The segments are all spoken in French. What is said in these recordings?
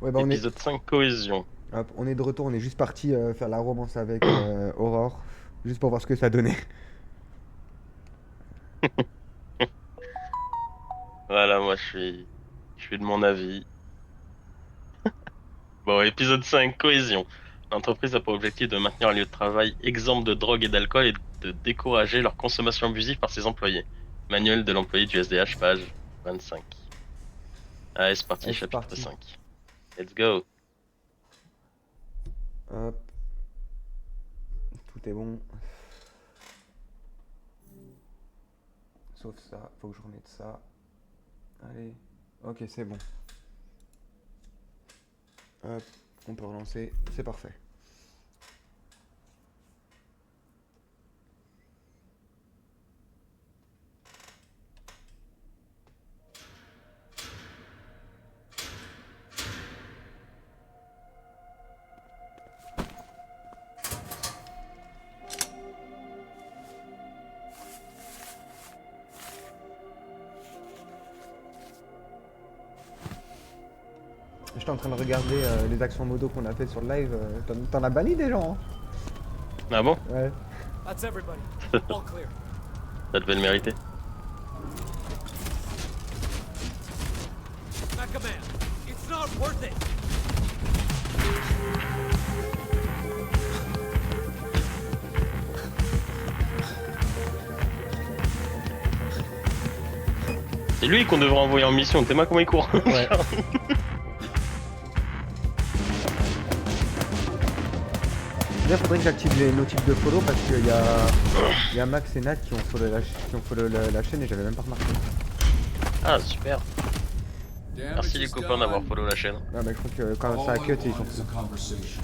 Ouais, bah Épisode 5, cohésion. hop, on est de retour, on est juste parti faire la romance avec Aurore, juste pour voir ce que ça donnait. Voilà, moi je suis de mon avis. Bon, épisode 5, cohésion. L'entreprise a pour objectif de maintenir un lieu de travail exempt de drogue et d'alcool et de décourager leur consommation abusive par ses employés. Manuel de l'employé du SDH, page 25. Allez, c'est parti, Allez, c'est chapitre parti. 5. Let's go. Hop, tout est bon. Sauf ça, faut que je remette ça. Allez, ok, c'est bon. Hop, on peut relancer, c'est parfait. J'étais en train de regarder les actions modo qu'on a fait sur le live. T'en as banni des gens, Ah bon? hein. Ouais. That's everybody. All clear. Ça devait le mériter. Mecha Man, it's not worth it. C'est lui qu'on devrait envoyer en mission. T'es moi comment il court. Ouais. Déjà, faudrait que j'active les notifs de follow parce qu'il y a Max et Nat qui ont follow la chaîne et j'avais même pas remarqué. Ah, super. Damage Merci les is copains d'avoir done. follow la chaîne. Ouais, mais je crois que quand ça a All cut, I ils want sont is a conversation.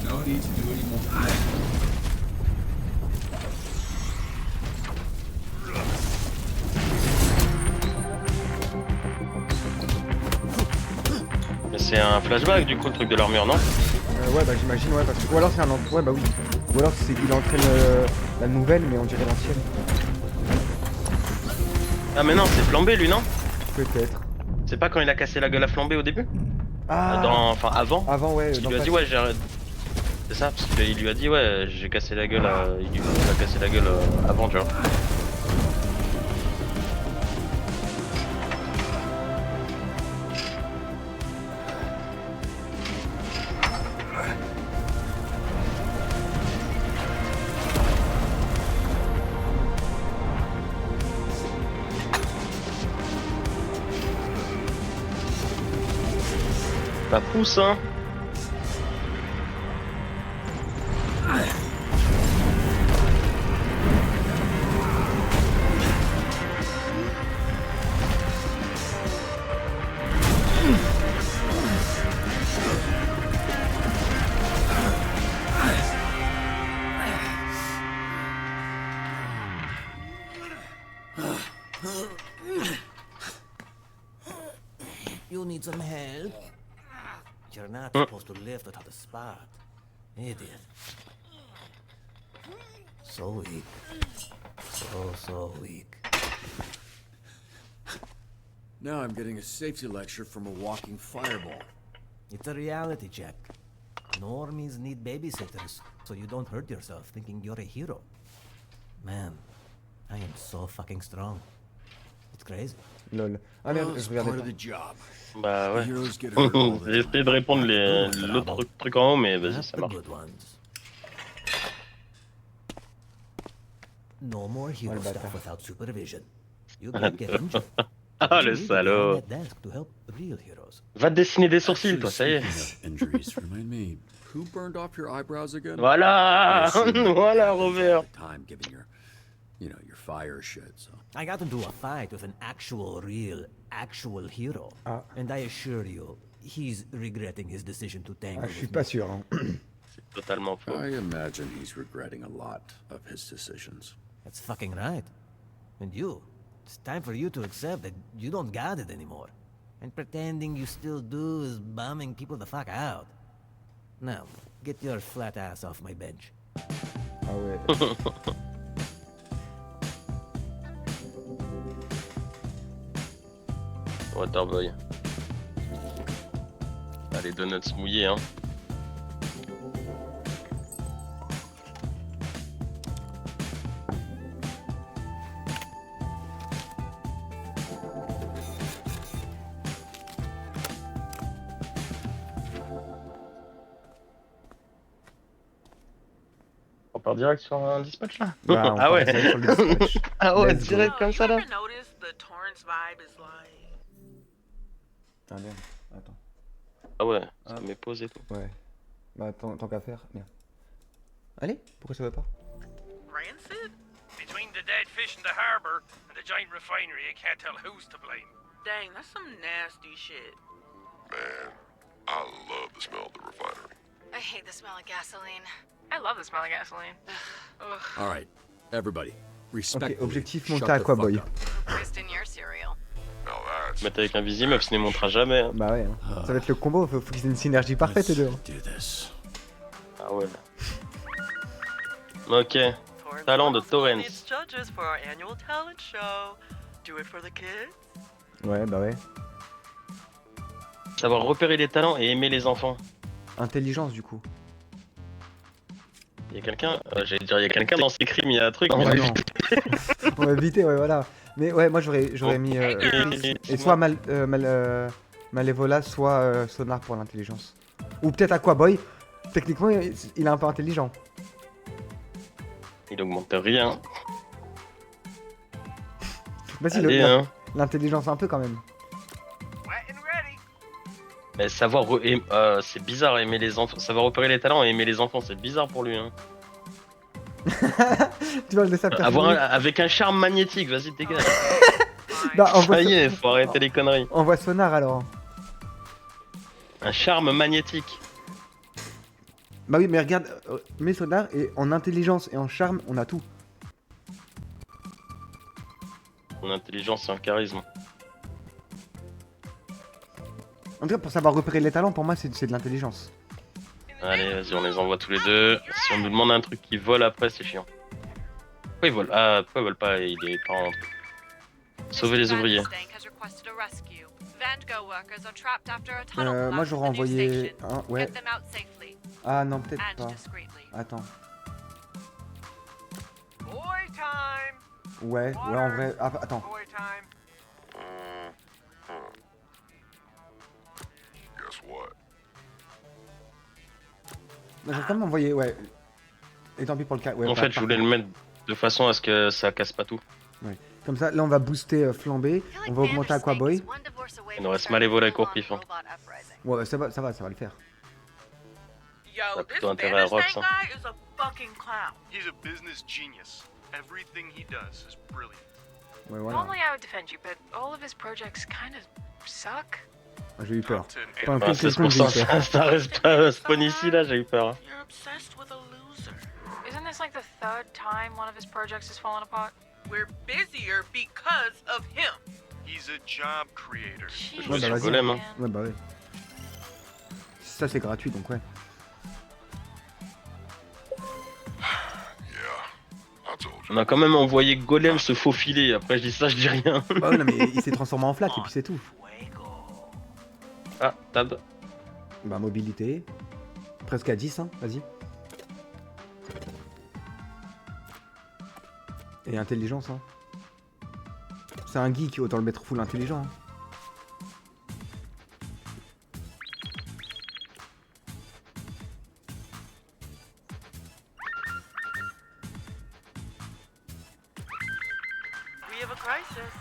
No need to do any more planning. Mais c'est un flashback du coup le truc de l'armure, non? Ouais, bah j'imagine, ouais, parce que. Ou alors c'est un. Ouais, bah oui. Ou alors il entraîne la nouvelle, mais on dirait l'ancienne. Ah mais non, c'est Flambé lui, non? Peut-être. C'est pas quand il a cassé la gueule à Flambé au début? Ah Enfin avant? Avant, ouais, Parce qu'il dans lui a dit Flash. ouais, j'ai... C'est ça, parce qu'il lui a dit ouais, j'ai cassé la gueule à... Il a cassé la gueule avant, tu vois. Ça pousse, hein? You need some help? You're not Hum. supposed to lift without a spot. Idiot. So weak. So weak. Now I'm getting a safety lecture from a walking fireball. It's a reality check. Normies need babysitters, so you don't hurt yourself thinking you're a hero. Man, I am so fucking strong. It's crazy. Lol. Ah merde, Well, it's je regardais part of pas. the job. Bah ouais. Heroes get hurt all the J'ai time. essayé de répondre l'autre truc en haut, mais vas-y, Not ça the marche. good ones. No more hero le stuff bâtard. without supervision. You might get injured. Ah You le need to be on salaud. that desk to help real heroes. Va te dessiner des sourcils, Actually, toi, ça y est. speaking of injuries, remind me, who burned off your eyebrows again? Voilà. I assume you Voilà, had Robert. the time given your, your fire shit. So I got into a fight with an actual hero. Ah. And I assure you, he's regretting his decision to tangle Ah, je suis with pas me. sûr, hein. C'est totalement faux. I imagine he's regretting a lot of his decisions. That's fucking right. And you, it's time for you to accept that you don't got it anymore. And pretending you still do is bumming people the fuck out. Now, get your flat ass off my bench. Ah ouais. Waterboy. Ah, les donuts mouillés, hein. On part direct sur un dispatch là. Bah, on Ah part ouais. direct sur le dispatch. Ah ouais, Let's go. direct comme ça là. You ever notice the Torrance vibe is like... Ah merde, attends. Ah ouais, ça Ah. met pause et tout. Ouais. Bah tant qu'à faire, merde. Allez, pourquoi ça va pas? rancid? Between the dead fish in the harbor and the giant refinery, I can't tell who's to blame. Dang, that's some nasty shit. Man, I love the smell of the refinery. I hate the smell of gasoline. I love the smell of gasoline. Ugh. All right, everybody, respectfully, objectif shut monté à the quoi, fuck boy? up. Rest in your cereal. Now that's Mettre avec un Vizimeuble, ce ne montrera jamais. Hein. Bah ouais, hein. Ça va être le combo, faut qu'ils aient une synergie parfaite les Let's deux. do this. Ah ouais. Ok. Talent de Torrance. judges for our annual talent show. Do it for the kids. Ouais, bah ouais. Savoir repérer les talents et aimer les enfants. Intelligence du coup. Il y a quelqu'un, j'allais dire, il y a quelqu'un dans ces crimes, il y a un truc. Non, mais- non. On va éviter, ouais, voilà. Mais ouais, moi j'aurais mis. Et soit Malévola, soit Sonar pour l'intelligence. Ou peut-être Aquaboy. Techniquement, il est un peu intelligent. Il augmente rien. Bah si, Allez, hein. l'intelligence un peu quand même. Wet and ready. Mais savoir, c'est bizarre aimer les enfants, savoir repérer les talents et aimer les enfants, c'est bizarre pour lui. Hein. Tu vois le dessin Avec un charme magnétique, vas-y dégage. Bah, Ça y est, faut arrêter les conneries. On voit Sonar alors. Un charme magnétique. Bah oui, mais regarde, mets Sonar et en intelligence et en charme, on a tout. En intelligence et en charisme. En tout cas, pour savoir repérer les talents, pour moi, c'est de l'intelligence. Allez, vas-y, on les envoie tous les deux. Si on nous demande un truc qui vole après, c'est chiant. Pourquoi ils volent? Ah, pourquoi ils volent pas? Il est pas en... Sauver les ouvriers. Moi, j'aurais envoyé un. Ouais. Ah non, peut-être pas. Attends. Boy time. Ouais, en vrai. Ah, attends. Boy time. guess what? J'aurais quand même envoyé, ouais. Et tant pis pour le cas. Ouais, En bah, fait, je voulais le mettre de façon à ce que ça casse pas tout. Comme ça, là, on va booster Flambé. On va augmenter Aquaboy. Il nous reste Malévola et Courpif. Hein. Ouais, ça va le faire. Yo, T'as this plutôt intérêt à Banner Rox, Snake hein. guy is a fucking clown. He's a business genius. Everything he does is brilliant. Ouais, voilà. Normally I would defend you, but all of his projects kind of suck. J'ai eu peur. Captain Pendant Bah, quelques c'est pour secondes, ça, j'ai eu peur. ça reste pas spawn ici là, j'ai eu peur. Hein. You're obsessed with a loser. Isn't this like the third time one of his projects has fallen apart? We're busier because of him. He's a job creator. Je Ouais, me bah, suis vas-y. golem. Hein. Ouais, bah ouais. Ça, c'est gratuit, donc ouais. Yeah, I told you. On a quand même envoyé Golem se faufiler. Après, je dis ça, je dis rien. Bah ouais, non, mais il s'est transformé en flaque et puis c'est tout. Ah, tab. Bah, mobilité. Presque à 10, hein, vas-y. Et intelligence, hein. C'est un geek, autant le mettre full intelligent. Hein. We have a crisis.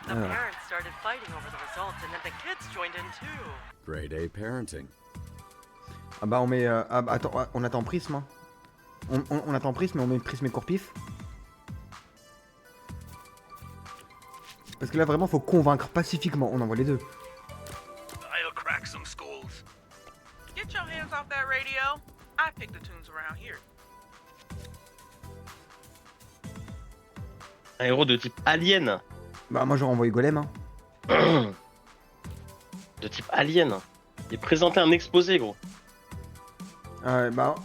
The Ah. parents started fighting over the results, and then the kids joined in too. Grade A parenting. Ah bah on met... attends, on attend Prisme. Hein. On attend Prisme, mais on met Prisme et Courpif. Parce que là vraiment faut convaincre pacifiquement, on envoie les deux. I'll crack some skulls. Get your hands off that radio. I pick the tunes around here. Un héros de type alien. Bah moi j'aurais envoyé Golem. Hein. De type alien. Il présentait un exposé, gros. Bah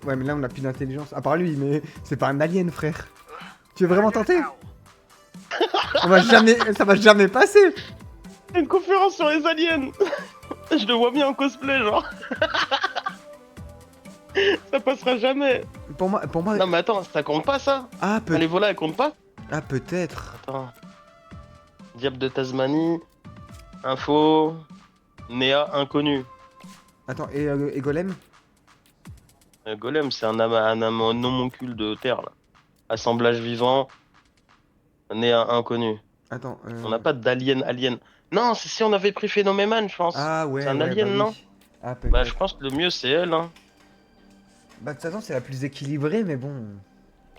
ouais mais là on a plus d'intelligence. À part lui, mais c'est pas un alien frère. Tu veux vraiment tenter? Ça va jamais passer. Une conférence sur les aliens. Je le vois bien en cosplay, genre. Ça passera jamais. Pour moi. Non mais attends, ça compte pas ça? Ah, Les volats, elles comptent pas? Ah, peut-être. Attends. Diable de Tasmanie. Info. Néa inconnu. Attends, et Golem? Golem, c'est un homoncule de terre, là. Assemblage vivant. Néa inconnu. Attends. On n'a pas d'alien. Non, c'est si on avait pris Phénoméman, je pense. Ah ouais, C'est un ouais, alien, bah oui. non? Ah, Bah, peut-être. je pense que le mieux, c'est elle, hein. Bah, de toute façon, c'est la plus équilibrée, mais bon.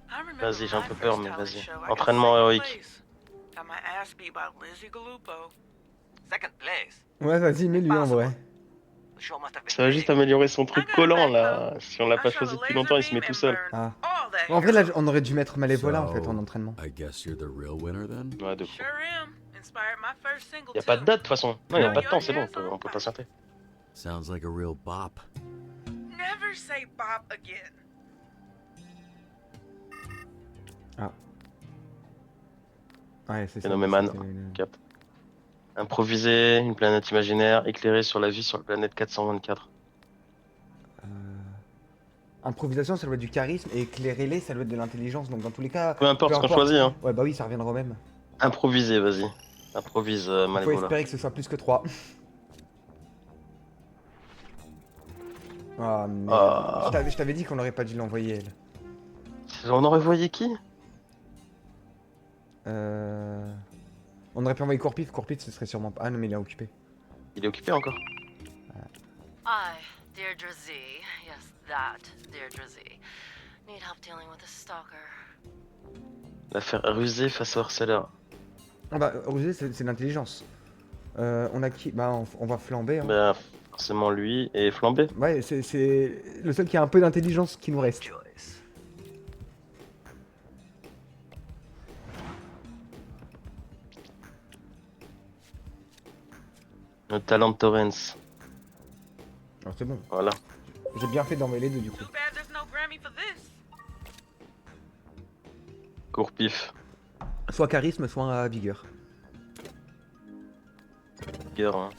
I remember Vas-y, j'ai un my peu peur, first mais talent vas-y. show, I got Entraînement second héroïque. place. Got my ass beat by Lizzie Gallupo. Second place. Ouais, vas-y, mets-lui en vrai. The show must have been Ça va big. juste améliorer son I truc got collant, back, là. Si on l'a I pas shot choisi a depuis laser longtemps, il se met beam tout and seul. burned Ah. all that En vrai, là, hair. on aurait dû mettre Malévola, en fait, en So, entraînement. I guess you're the real winner then? Ouais, de fou. Sure am. Inspired my first single Y a pas de too. date, de toute façon. Non, y a Throw pas de temps, your c'est bon, hands on on peut fire. patienter. Sounds like a real bop. Never say bop again. Ouais, c'est ça. Phénoméman. c'était une- Cap. Improviser, une planète imaginaire, éclairée sur la vie sur la planète 424. Improvisation, ça doit être du charisme, et éclairer-les, ça doit être de l'intelligence. Donc, dans tous les cas. Peu importe ce qu'on choisit, hein. Ouais, bah oui, ça reviendra au même. Improviser, vas-y. Improvise, Il faut Malévola. espérer que ce soit plus que 3. Ah, merde. Ah. Je t'avais dit qu'on aurait pas dû l'envoyer, elle. On aurait voyé qui? On aurait pu envoyer Corpif. Corpif, ce serait sûrement pas. Ah non, mais il est occupé. Il est occupé encore. I, Deirdre Z, yes, that Deirdre Z, need help dealing with a stalker. L'affaire rusée face au harceleur. Ah bah, Rusé, c'est l'intelligence. On a qui? Bah, on va flamber. Hein. Ben, forcément lui et flambé. Ouais, c'est le seul qui a un peu d'intelligence qui nous reste. Le talent de Torrens. Alors c'est bon. Voilà. J'ai bien fait d'envoyer les deux du coup. Too bad there's no Grammy for this. Court pif. Soit charisme, soit vigueur. Guerre, hein.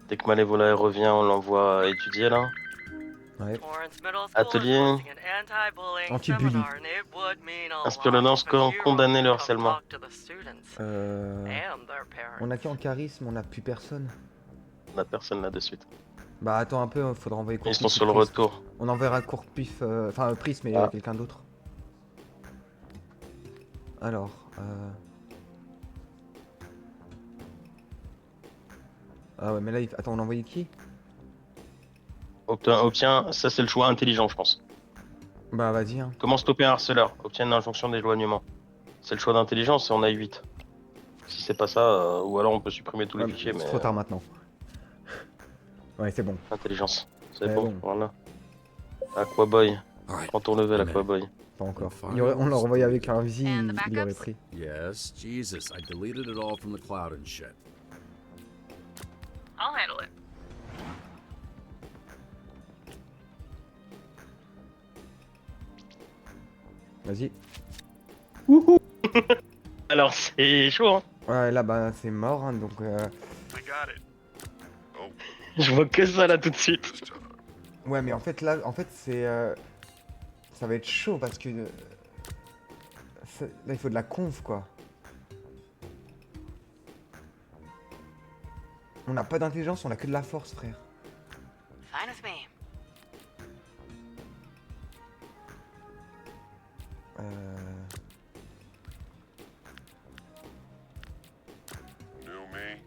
Dès que Malévola revient, on l'envoie étudier là. Ouais. Atelier. Anti-bully. Inspire-le-lance, condamner le harcèlement. On a qui en charisme? On a plus personne. On a personne là de suite. Bah attends un peu, faudra envoyer Ils Corpif. sont sur le retour. On enverra Corpif, enfin Prisme et quelqu'un d'autre. Alors, ah ouais mais là, attends, on a envoyé qui? Obtient, ça c'est le choix intelligent je pense. Bah vas-y hein. Comment stopper un harceleur? Obtient une injonction d'éloignement. C'est le choix d'intelligence et on a 8. Si c'est pas ça, ou alors on peut supprimer tous les Ouais, fichiers, mais... c'est trop tard maintenant. Ouais c'est bon. Intelligence, c'est Ouais, bon, bon. voilà. Aquaboy, Alright. prends ton level Aquaboy. Pas encore. Fine. On l'a renvoyé avec un visi, And the il aurait backups? pris. Yes, Jesus, I deleted it all from the cloud and shit. I'll handle it. Vas-y. Alors c'est chaud hein. Ouais là bah c'est mort hein, donc I got it. Je vois que ça là tout de suite. This time. ouais mais en fait là c'est ça va être chaud parce que là il faut de la conf quoi. On n'a pas d'intelligence, on a que de la force frère. Fine with me. New me.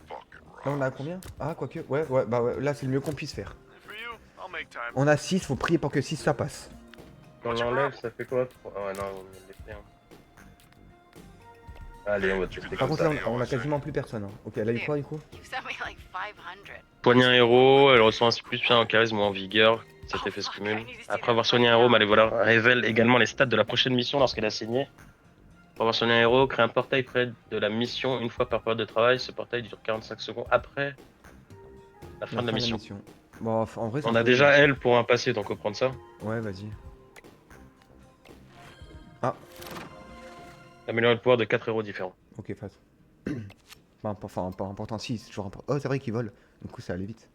Fucking Là on a rocks. combien? Ah quoique, ouais bah ouais, là c'est le mieux qu'on puisse faire. For you, I'll make time. On a 6, faut prier pour que 6 ça passe. On l'enlève, ça fait quoi? Ah ouais non, on va le laisser hein. Allez, on va tester Par comme contre ça. là on a quasiment plus personne. Hein. Ok, elle a eu quoi du coup? You sent me like 500. Soigner un héros, elle reçoit ainsi plus en charisme ou en vigueur. Cet effet se cumule. Après avoir soigné un héros, Malévola révèle également les stats de la prochaine mission lorsqu'elle a signé. Pour avoir soigné un héros, crée un portail près de la mission une fois par période de travail. Ce portail dure 45 secondes après la fin de la mission. Bon, en vrai, On a déjà elle pour un passé, donc on peut prendre ça. Ouais, vas-y. Améliorer le pouvoir de 4 héros différents. Ok, face. Enfin, pas important. Si, c'est toujours important. Oh, c'est vrai qu'ils volent. Du coup, ça allait vite.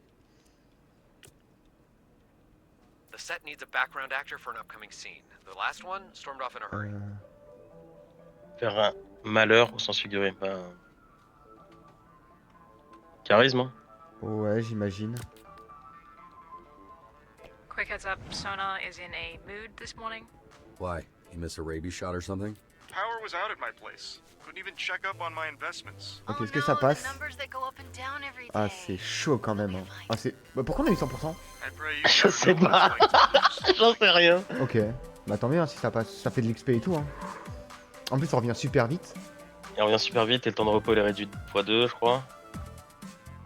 The set needs a background actor for an upcoming scene. The last one stormed off in a hurry. Faire un malheur au sens figuré, pas un... Charisme, hein. Ouais, j'imagine. Quick heads up, Sona is in a mood this morning. Why? You miss a rabies shot or something? Power was out at my place. Couldn't even check up on my investments. Ok, Oh est-ce que no, ça the passe? numbers that go up and down every Ah, day. c'est chaud quand même. Hein. Ah, c'est... Bah, pourquoi on a eu 100%? I pray you Je sais pas. J'en sais rien. Ok. Bah tant mieux hein, si ça passe. Ça fait de l'XP et tout. Hein. En plus, ça revient super vite. Il revient super vite et le temps de repos il est réduit de x2, je crois.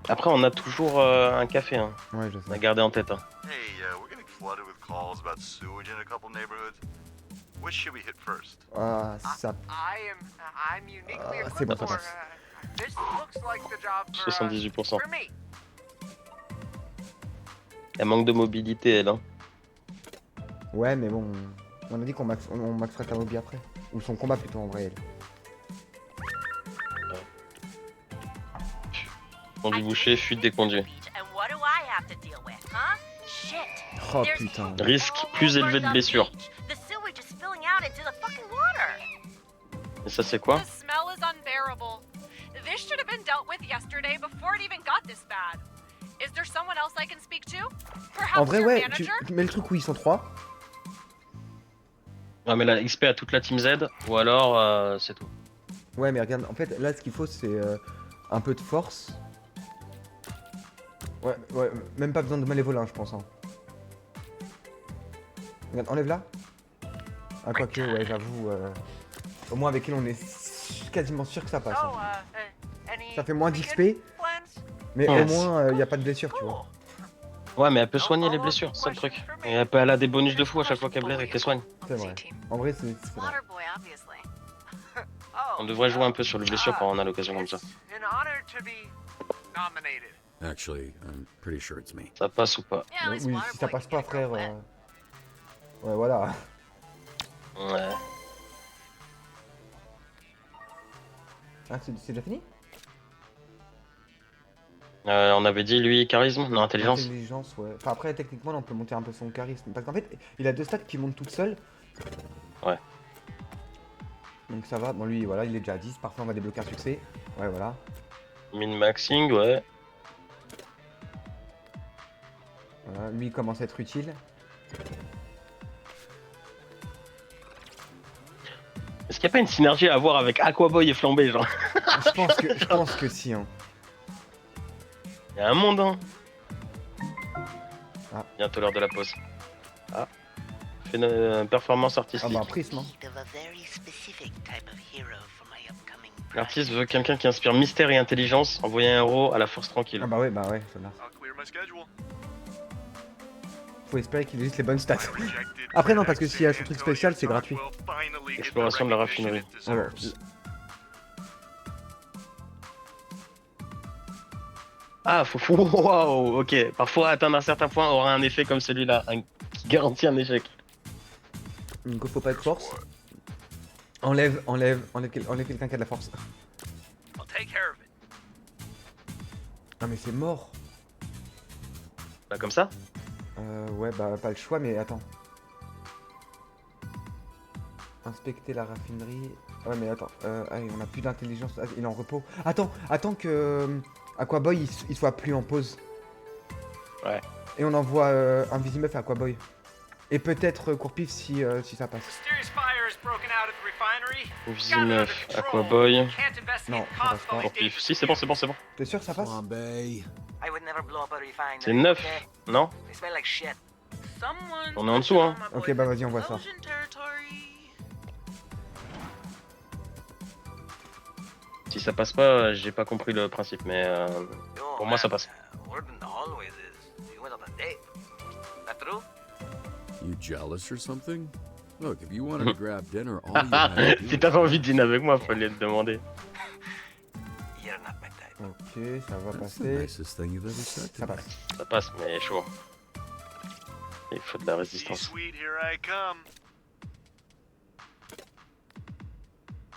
Après, on a toujours un café, hein. Ouais, je On a sais. gardé en tête. Hein. Hey, we're getting flooded with calls about sewage in a couple neighborhoods. Which should we hit first? Ah, ça... I'm uniquely c'est bon, ça for, passe. this looks like the job 78%. for me. Elle manque de mobilité, elle. Hein. Ouais, mais bon... On a dit qu'on on maxerait ta mobi après. Ou son combat plutôt en vrai. Elle. Conduit bouché, fuite des conduits. And what do I have to deal with, huh? Shit. Oh There's putain. Risque all plus over élevé de the blessure. beach. The sewage is spilling out into the fucking water. Et ça, c'est quoi? The smell is unbearable. This should have been dealt with yesterday before it even got this bad. Is there someone else I can speak to? Perhaps En vrai, your ouais, manager? tu mets le truc où ils sont 3. Non, mais la XP à toute la Team Z, ou alors c'est tout. Ouais, mais regarde, en fait, là, ce qu'il faut, c'est un peu de force. Ouais, ouais, même pas besoin de malévolin, je pense. Hein. Regarde, enlève là. Ah, quoique, ouais, j'avoue. Au moins, avec elle, on est quasiment sûr que ça passe. Oh, Hein. Any Ça fait moins weekend d'XP, plans? mais Ouais. au moins, y a pas de blessure, tu vois. Ouais, mais elle peut soigner les blessures, c'est ça le truc. Et elle a des bonus de fou à chaque fois qu'elle blesse et qu'elle soigne. C'est vrai. En vrai, c'est vrai. Waterboy, obviously. On devrait jouer un peu sur les blessures quand on a l'occasion comme ça. It's an honor to be nominated. Actually, I'm pretty sure it's me. Ça passe ou pas? Yeah, at least Oui, si ça Waterboy passe can pas, get a girl frère. wet. Ouais, voilà. Ouais. Ah, c'est déjà fini? On avait dit lui charisme, non intelligence. Intelligence, ouais. Enfin, après, techniquement, on peut monter un peu son charisme. Parce qu'en fait, il a 2 stats qui montent toutes seules. Ouais. Donc ça va. Bon, lui, voilà, il est déjà à 10. Parfois, on va débloquer un succès. Ouais, voilà. Min-maxing, ouais. Voilà. Lui, il commence à être utile. Est-ce qu'il n'y a pas une synergie à avoir avec Aquaboy et Flambé, genre? Je pense que si, hein. Il y a un monde, hein. Ah. Bientôt l'heure de la pause. Ah. Fais une performance Ah artistique. bah, un prisme, hein. L'artiste veut quelqu'un qui inspire mystère et intelligence, envoyer un héros à la force tranquille. Ah bah ouais, ça marche. I'll clear my schedule. Faut espérer qu'il ait juste les bonnes stats. I rejected Après, non, parce que FedEx s'il y a ce until truc spécial, c'est your gratuit. talk will finally get the Exploration de la recognition raffinerie. it Alors, deserves. Ah, faut... Waouh, ok. Parfois, atteindre un certain point aura un effet comme celui-là, qui garantit un échec. donc faut pas être force. Enlève quelqu'un qui a de la force. I'll take care of it. Non mais c'est mort. Bah comme ça. Ouais, bah pas le choix, mais attends. Inspecter la raffinerie. Ouais, mais attends. Allez, on a plus d'intelligence. Ah, il est en repos. Attends que Aquaboy il soit plus en pause. Ouais. Et on envoie un Visimeuf à Aquaboy. Et peut-être Courpif si ça passe. Mysterious fire has broken out at the refinery. Visimeuf, Aquaboy. Can't investigate Non, ça passe pas. Pour pif. Si, c'est bon, c'est bon, c'est bon. T'es sûr que ça passe? Bay. C'est 9, non? Someone's On est en dessous, hein. touching on my Ok, bah vas-y, on voit boyfriend's ça. Belgian territory. Si ça passe pas, j'ai pas compris le principe, mais pour moi ça passe. You jealous or something? Look, if you wanted to grab dinner, all you had to do Si t'avais envie de dîner avec moi, fallait te demander. Ok, ça va That's the passer. nicest thing you've ever said to Ça me. passe. Ça passe, mais chaud. Il faut de la See, résistance. sweet, here I come.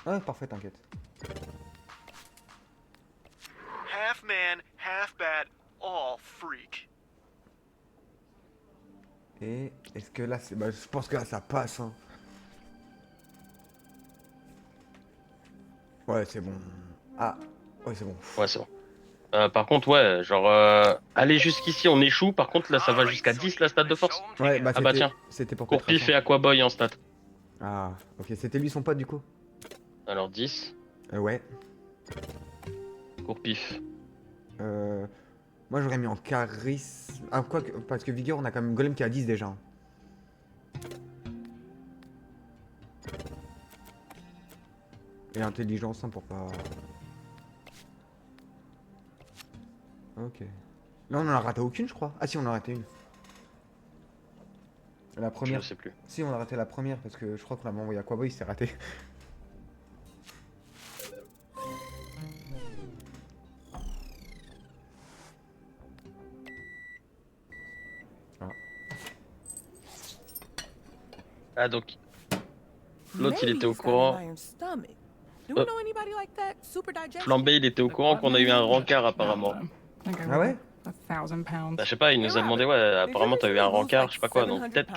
Ouais, parfait, t'inquiète. Half man, half bat, all freak. Et est-ce que là, c'est... Bah, je pense que là, ça passe, hein. Ouais, c'est bon. Ah, ouais, c'est bon. Ouais, c'est bon. Par contre, ouais, genre, aller jusqu'ici, on échoue. Par contre, là, ça va jusqu'à 10 la stat de force. Ouais, bah Ah bah tiens, c'était pour Courpif et Aquaboy en stat. Ah, ok, c'était lui son pote du coup. Alors 10, Ouais. Courpif. Moi j'aurais mis en charisme. Ah, quoi que... Parce que vigueur, on a quand même Golem qui a 10 déjà. Et intelligence, hein, pour pas... Ok. Là, on en a raté aucune, je crois. Ah si, on en a raté une. La première. Je sais plus. Si, on a raté la première parce que je crois qu'on l'avait envoyé à Aquaboy, il s'est raté. Ah donc, l'autre il était au courant. Flambé il était au courant qu'on a eu un rencard apparemment. Ah ouais? Bah, je sais pas, il nous a demandé, ouais, apparemment t'as eu un rencard, je sais pas quoi, donc peut-être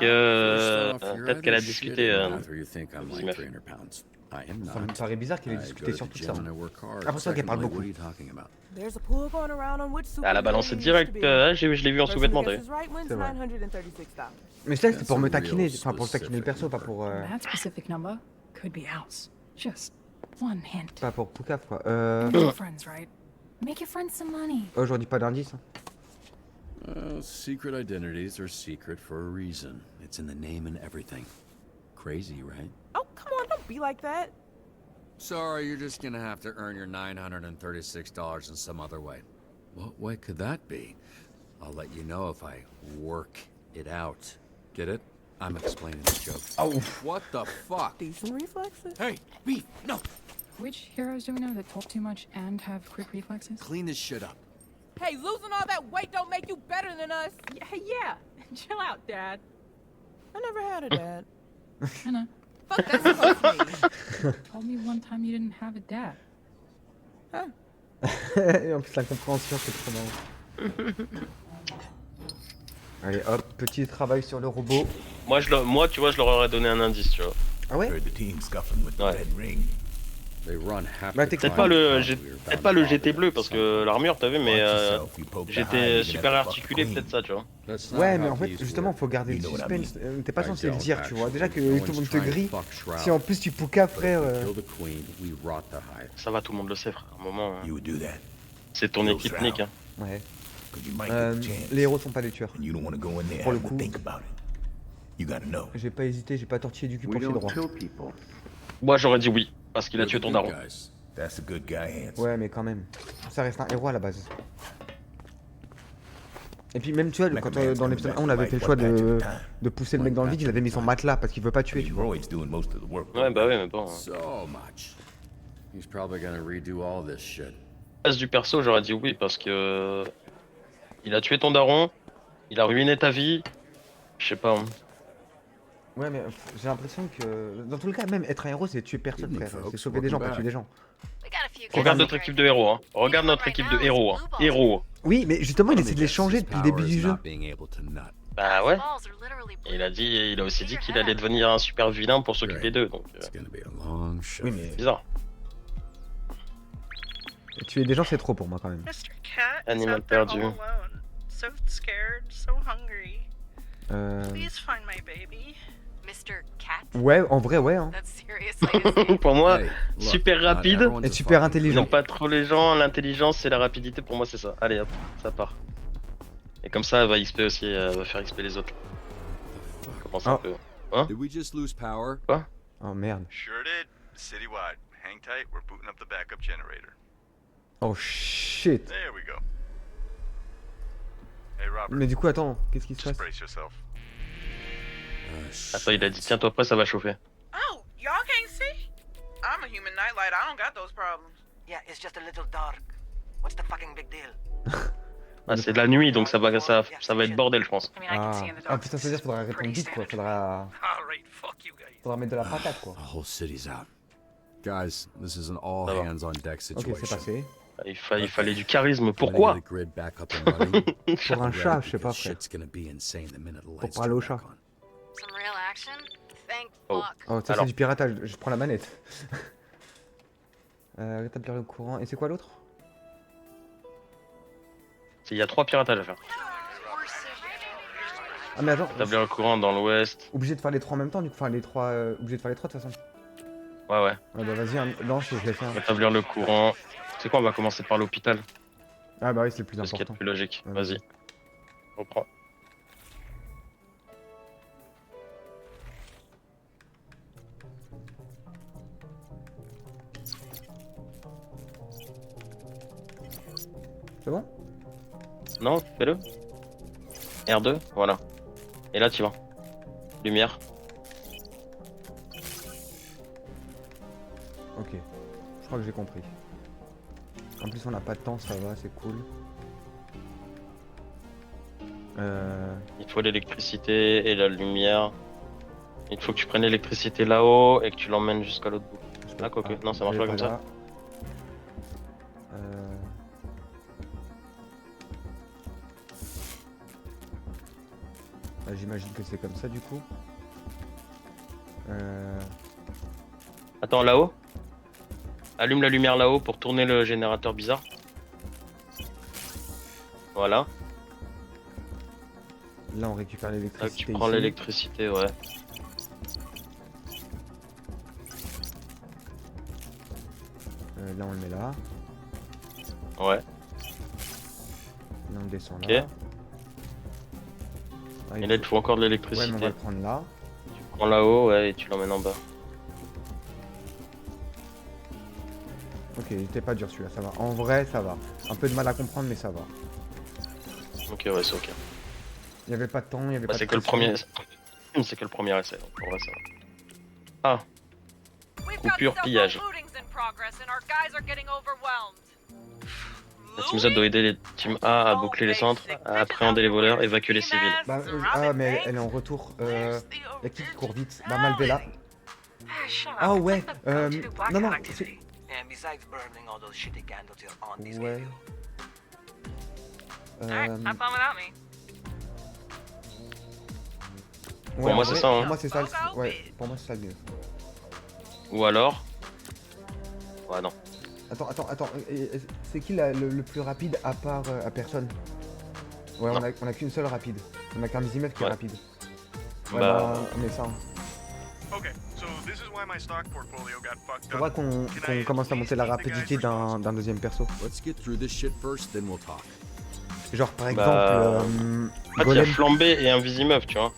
qu'elle a discuté. Ça me paraît bizarre qu'elle ait discuté sur tout ça. Ah, pour ça qu'elle parle beaucoup. Elle a balancé direct, je l'ai vu en sous-vêtements d'ailleurs. C'est vrai. Mais ça c'était pour me taquiner, enfin pour taquiner le perso, pas pour... Pas pour Poukaf quoi. Oh, j'en dis pas d'indice. Hein. Secret identities are secret for a reason. It's in the name and everything. Crazy, right? Oh, come on, don't be like that. Sorry, you're just gonna have to earn your $936 in some other way. What way could that be? I'll let you know if I work it out. Get it? I'm explaining the joke. Oh. What the fuck? Decent reflexes. Hey, Beef, no! Which heroes do we know that talk too much and have quick reflexes? Clean this shit up. Hey, losing all that weight don't make you better than us. Yeah. Chill out, Dad. I never had a dad. I know. Fuck, that's supposed to mean. Told me one time you didn't have a dad. Et en plus la compréhension c'est trop marrant. Allez hop, petit travail sur le robot. Moi, tu vois, je leur aurais donné un indice, tu vois. Ah ouais? Ouais. Bah, Peut-être pas le GT bleu parce que l'armure t'as vu, mais j'étais super articulé, peut-être ça, tu vois. Ouais, mais en fait, justement, faut garder le suspense. T'es pas censé le dire, tu vois. Déjà que tout le monde te grille. Si en plus tu poucas, frère. Ça va, tout le monde le sait, frère. À un moment. C'est ton équipe, Nick. Hein. Ouais. Les héros sont pas des tueurs. Pour le coup. J'ai pas hésité, j'ai pas tortillé du cul pour pied droit. Moi, j'aurais dit oui, parce qu'il a tué ton daron. Ouais, mais quand même. Ça reste un héros à la base. Et puis même, tu vois, quand dans l'épisode 1, on avait fait le choix de pousser le mec dans le vide, il avait mis son matelas parce qu'il veut pas tuer, tu vois. Ouais, bah ouais, mais bon. Base du perso, j'aurais dit oui, parce que... Il a tué ton daron, il a ruiné ta vie, je sais pas. Hein. Ouais, mais j'ai l'impression que... Dans tous les cas, même être un héros, c'est tuer personne, frère. C'est sauver des gens, pas tuer des gens. Regarde notre équipe de héros, hein. Regarde notre équipe de héros, hein. Héros. Oui, mais justement, il essaie de les changer depuis le début du jeu. Bah ouais. Et il a aussi dit qu'il allait devenir un super vilain pour s'occuper d'eux, donc... Oui, mais... Bizarre. Tuer des gens, c'est trop pour moi, quand même. Animal perdu. So scared, so hungry. Please find my baby. Mr. Cat? Ouais, en vrai, ouais. Hein. Pour moi, super rapide et super intelligent. J'aime pas trop les gens, l'intelligence et la rapidité, pour moi c'est ça. Allez hop, ça part. Et comme ça, elle va XP aussi, elle va faire XP les autres. Comment ça peut... Hein? Quoi? Oh merde. Sure did. Citywide. Hang tight, we're booting up the backup generator. Oh shit. There we go. Hey Robert. Mais du coup, attends, qu'est-ce qui se passe? Brace yourself. Attends, il a dit tiens-toi prêt, ça va chauffer. Oh, y'all can't see? I'm a human nightlight. I don't got those problems. Yeah, it's just a little dark. What's the fucking big deal? Ah, c'est de la nuit, donc ça va être bordel, je pense. Ah putain, ça veut dire qu'il faudra répondre vite, quoi. Faudra mettre de la patate, quoi. Guys, this is an all Ça va. hands on deck Ok, c'est situation. passé. Il fallait du charisme. Pourquoi? Getting the grid back up and running. Pour un Get chat, ready je sais pas, because frère. shit's gonna be insane the minute the Pour lights parler turn au back chat. on. Some real action? Thank Oh. fuck. Oh, ça c'est Alors. du piratage, je prends la manette. Rétablir le courant. Et c'est quoi l'autre? Il y a 3 piratages à faire. Ah mais attends, Établir le courant dans l'ouest. obligé de faire les trois en même temps du coup, enfin les trois, obligé de faire les trois de toute façon. Ouais, ouais. Ouais bah vas-y, hein, lance et je les fais. Hein. Rétablir le courant. C'est quoi, on va commencer par l'hôpital. Ah bah oui, c'est le plus C'est ce qui est important. le plus logique. Ouais, Vas-y. Reprends. C'est bon? Non, fais-le. R2, voilà. Et là, tu vas. Lumière. Ok, je crois que j'ai compris. En plus on n'a pas de temps, ça va, c'est cool. Il faut l'électricité et la lumière. Il faut que tu prennes l'électricité là-haut et que tu l'emmènes jusqu'à l'autre bout. Ah, quoique. Non, ça marche pas comme ça. Bah, j'imagine que c'est comme ça du coup. Attends, là-haut. Allume la lumière là-haut pour tourner le générateur bizarre. Voilà. Là on récupère Là, l'électricité. tu prends ici. l'électricité, ouais. Là on le met là. Ouais. Là on descend Ok. là. Ah, Et là, il te faut encore de Ouais mais l'électricité. on va le prendre là. Tu prends là-haut, ouais, et tu l'emmènes en bas. Ok, il était pas dur celui-là, ça va. En vrai ça va. Un peu de mal à comprendre mais ça va. Ok, ouais, c'est ok. Il y avait pas de temps, il y avait Bah, pas c'est de que le pression. premier. C'est que le premier essai, donc en vrai, ça va. Ah, We've got coupure, several pillage. lootings in progress and our guys are getting overwhelmed. La team Z doit aider les teams A à boucler les centres, à appréhender les voleurs, évacuer les civils. Bah, ah mais elle est en retour. Y'a qui court vite? Bah Malvela. Ah ouais, non non, c'est... Ouais. Alright, have fun without me. Pour moi, en c'est vrai, ça, hein. Pour moi c'est ça, ouais, pour moi c'est ça le mieux. Ou alors... Ouais, non. Attends, c'est qui le plus rapide à part à personne? Ouais, Non. on a qu'une seule rapide. On a qu'un Vizimef qui est Ouais. rapide. Ouais, Bah... on met ça. Hein. Okay, so this is why my stock portfolio got fucked Faudra up. qu'on commence à monter la rapidité d'un deuxième perso. Let's get through this shit first, then we'll talk. Genre par exemple, Bah... En fait, il y a Golem. Flambé et un Vizimuf, tu vois.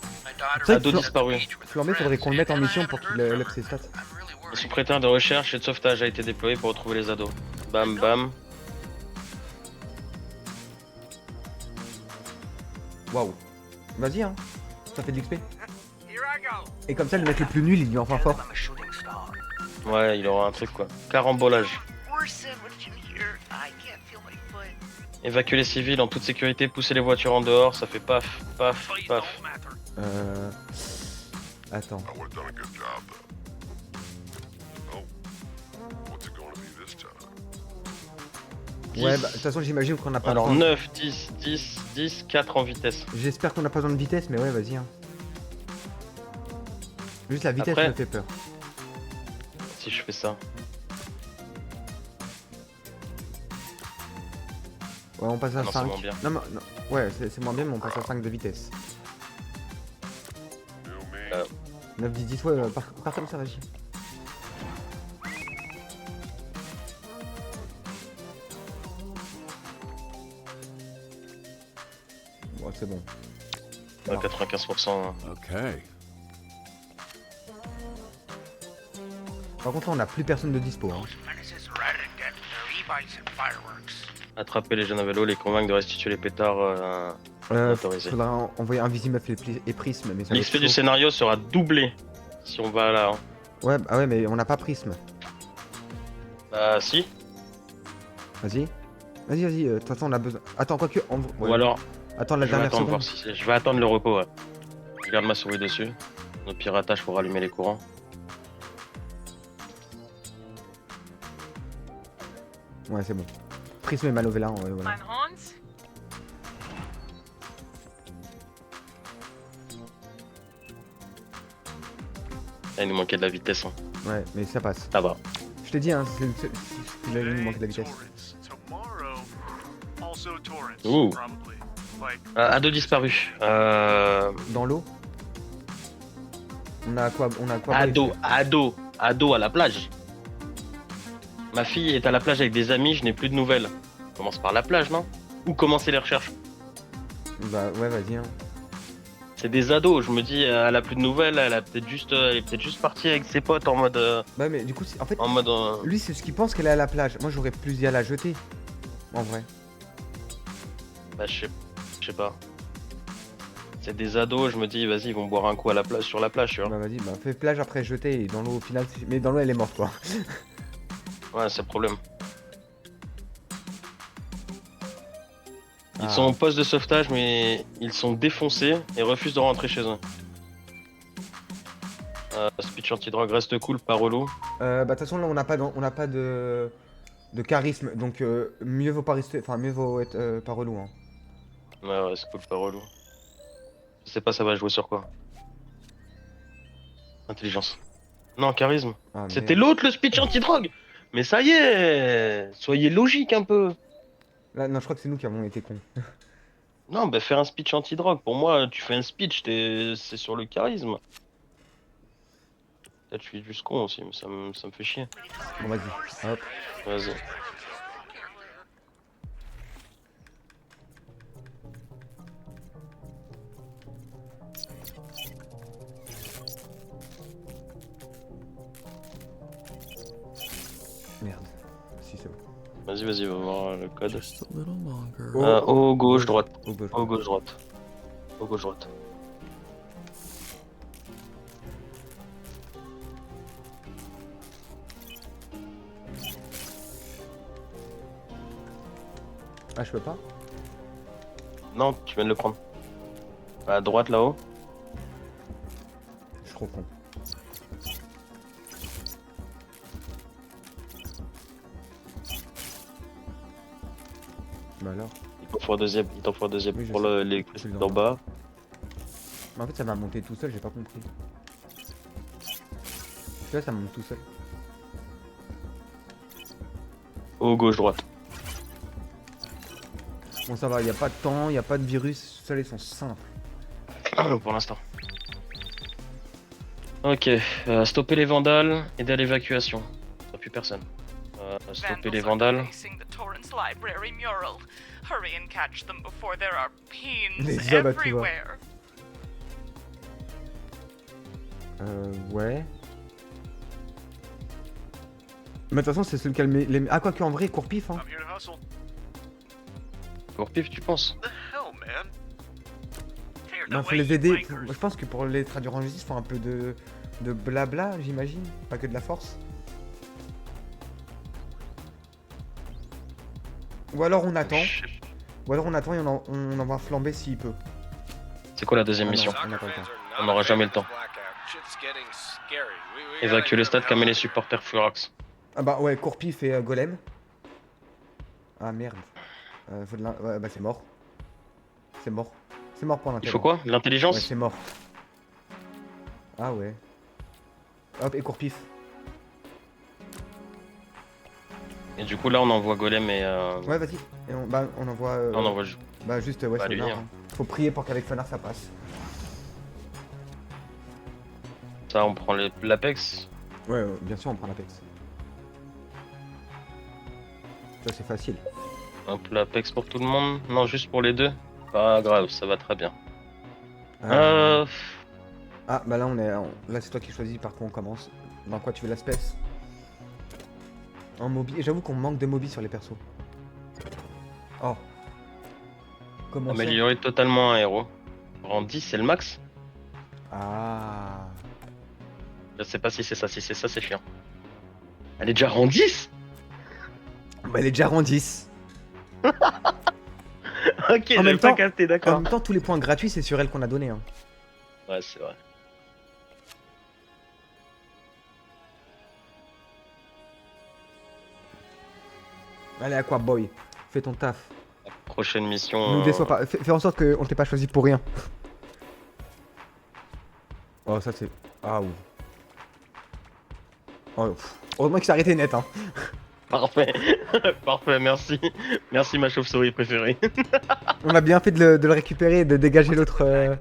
C'est vrai Ado que disparu. Flambé, faudrait qu'on le mette en mission pour qu'il lève ses stats. Le sous-préteur de recherche et de sauvetage a été déployé pour retrouver les ados. Bam bam. Waouh. Vas-y, hein. Ça fait de l'XP. Et comme ça, le mec le plus nul, il lui enfin fort. Ouais, il aura un truc quoi. Carambolage. Évacuer les civils en toute sécurité, pousser les voitures en dehors, ça fait paf, paf, paf. Attends. Ouais, bah de toute façon, j'imagine qu'on a pas Alors besoin. 9, 10, 10, 10, 4 en vitesse. J'espère qu'on a pas besoin de vitesse, mais ouais, vas-y. Hein. Juste la vitesse Après- me fait peur. Si je fais ça. Ouais, on passe à Ah non, c'est 5. moins bien. Non, non, ouais, c'est moins bien, mais on passe à 5 de vitesse. 9, 10, 10, ouais, par comme ça, vas-y. Bon, c'est bon. Ouais, 95%. Okay. Par contre, là, on a plus personne de dispo. Hein. Attraper les jeunes à vélo, les convaincre de restituer les pétards autorisés. Faudra envoyer un Vizimef et Prisme, mais ça va être L'XP du chaud. scénario sera doublé si on va là. Hein. Ouais, bah ouais, mais on n'a pas Prisme. Bah si. Vas-y. Vas-y, de toute façon, on a besoin. Attends, quoique. Ou alors. Attends la Je vais dernière attendre, seconde. voir si je vais attendre le repos, ouais. Je garde ma souris dessus. Nos piratages pour allumer les courants. Ouais, c'est bon. Prisme et Malovella, ouais, voilà. Mein Hund? Ah, il nous manquait de la vitesse. Hein. Ouais, mais ça passe. Ça va. Je t'ai dit, hein, il nous manquait de la vitesse. Ouh. Ado disparu. Dans l'eau. On a quoi Ado à la plage. Ma fille est à la plage avec des amis, je n'ai plus de nouvelles. On commence par la plage, non? Ou commencer les recherches? Bah ouais, vas-y. Hein. C'est des ados, je me dis, elle a plus de nouvelles, elle est peut-être juste partie avec ses potes en mode. Bah mais du coup, en fait, en mode. Lui, c'est ce qu'il pense qu'elle est à la plage. Moi, j'aurais plus dit à la jeter. En vrai. Bah je sais pas. C'est des ados, je me dis, vas-y, ils vont boire un coup à la plage, sur la plage, tu vois. Bah vas-y, bah fais plage après jeter et dans l'eau au final. Mais dans l'eau, elle est morte, quoi. Ouais, c'est le problème. Ils sont en poste de sauvetage, mais ils sont défoncés et refusent de rentrer chez eux. Speech anti-drogue reste cool, pas relou. Bah de toute façon, là, on n'a pas de charisme, donc mieux vaut pas rester, enfin mieux vaut être pas relou. Hein. Ouais, c'est cool, pas relou. Je sais pas, ça va jouer sur quoi. Intelligence. Non, charisme. Ah, c'était l'autre, le speech anti-drogue. Mais ça y est, soyez logique un peu. Là, non, je crois que c'est nous qui avons été cons. Non, bah faire un speech anti-drogue, pour moi, tu fais un speech, c'est sur le charisme. Peut-être je suis juste con aussi, mais ça me fait chier. Bon, vas-y, hop. Vas-y. Merde. Si, c'est bon. Vas-y, va voir le code. Oh. Haut, gauche, droite. Haut, gauche, Haut, gauche, droite. Haut, gauche, droite. Ah, je peux pas? Non, tu viens de le prendre. À droite, là-haut. Je suis trop con. Bah alors. Il t'en faut un deuxième, Oui, pour l'électricité d'en bas. Mais en fait, ça m'a monté tout seul, j'ai pas compris. Tu vois, ça monte tout seul. Haut, gauche, droite. Bon, ça va, y a pas de temps, y a pas de virus, seuls ils sont simples. Pour l'instant. Ok, stopper les vandales, aider à l'évacuation. Pas plus personne. Stopper les vandales. Torrance Library mural. Hurry and catch them before there are peens Les hommes à tout va. everywhere. Ouais. Mais de toute façon, c'est celui qui a les... Ah, quoi qu'en vrai, Courpif, hein. Courpif, tu penses? Non, faut les aider. Je pense que pour les traduire en justice, faut un peu de blabla, j'imagine. Pas que de la force. Ou alors on attend. Ou alors on attend et on envoie flamber s'il peut. C'est quoi la deuxième mission? On n'a pas le temps. On n'aura jamais le temps. Évacuer le stade, calmer les supporters Furax. Ah bah ouais, Courpif et Golem. Ah merde. Faut de ouais, bah c'est mort. C'est mort. C'est mort pour l'intelligence. Il faut quoi? L'intelligence? Ouais, c'est mort. Ah ouais. Hop, et Courpif. Et du coup là on envoie Golem et Ouais vas-y. Et on envoie... on envoie bah juste ouais, c'est lui, Fenar, hein. Faut prier pour qu'avec Fenar ça passe. Ça on prend l'Apex. Ouais, bien sûr on prend l'Apex. Ça c'est facile. Hop, l'Apex pour tout le monde. Non, juste pour les deux. Pas grave, ça va très bien. Ah bah là on est... Là c'est toi qui choisis par quoi on commence. Dans quoi tu veux l'espèce? En mobi. Et j'avoue qu'on manque de mobi sur les persos. Oh. Comment ça? Améliorer totalement un héros. Rang 10 c'est le max? Ah. Je sais pas si c'est ça, c'est chiant. Elle est déjà rang 10? Bah elle est déjà rang 10. Ok, j'avais pas capté, En d'accord. même temps, tous les points gratuits, c'est sur elle qu'on a donné. Hein. Ouais, c'est vrai. Allez, Aquaboy, fais ton taf. Prochaine mission. Nous déçois pas. Fais en sorte qu'on t'ait pas choisi pour rien. Oh, ça c'est. Ah, ouh. Oh, heureusement qu'il s'est arrêté net, hein. Parfait. Parfait, merci. Merci, ma chauve-souris préférée. On a bien fait de le récupérer et de dégager l'autre.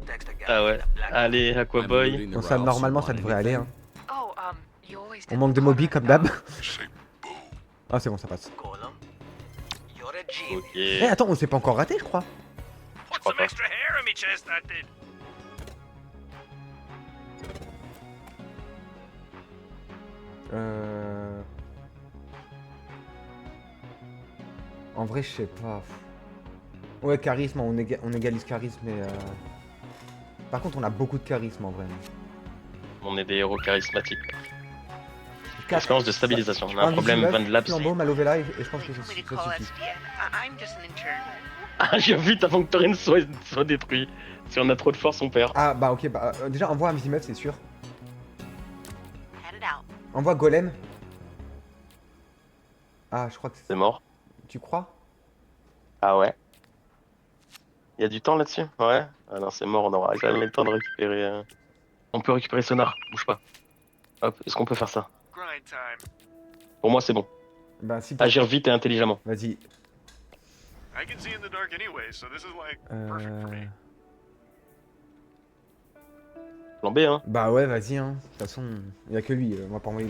Ah ouais. Allez, Aquaboy. Bon, ça, normalement, ça devrait aller, hein. Oh, you always On manque de Moby comme d'hab. Ah, c'est bon, ça passe. Ok. Eh, attends, on s'est pas encore raté, je crois. Put some extra hair on me chest, that did. En vrai, je sais pas. Ouais, charisme, on égalise charisme, mais. Par contre, on a beaucoup de charisme en vrai. On est des héros charismatiques. Expérience de stabilisation. On a un Un problème, vigilage, Van Labs. puis en baume, aloe vera, et je pense que ça suffit. I'm just an intern. Ah, j'ai vite avant que Torin soit détruit. Si on a trop de force, on perd. Ah, bah ok, bah déjà, envoie un Vizimeuf, c'est sûr. Head it out. Envoie Golem. Ah, je crois que c'est mort. Tu crois? Ah ouais. Il y a du temps là-dessus? Ouais. Ah non, c'est mort, on aura jamais le temps de récupérer. On peut récupérer Sonar, bouge pas. Hop, est-ce qu'on peut faire ça? Grind time. Pour moi, c'est bon. Bah si. Agir vite et intelligemment. Vas-y. I can see in the dark anyway, so this is like perfect for me. Plan B, hein. Bah ouais, vas-y, hein. De toute façon, il y a que lui. On va pas envoyer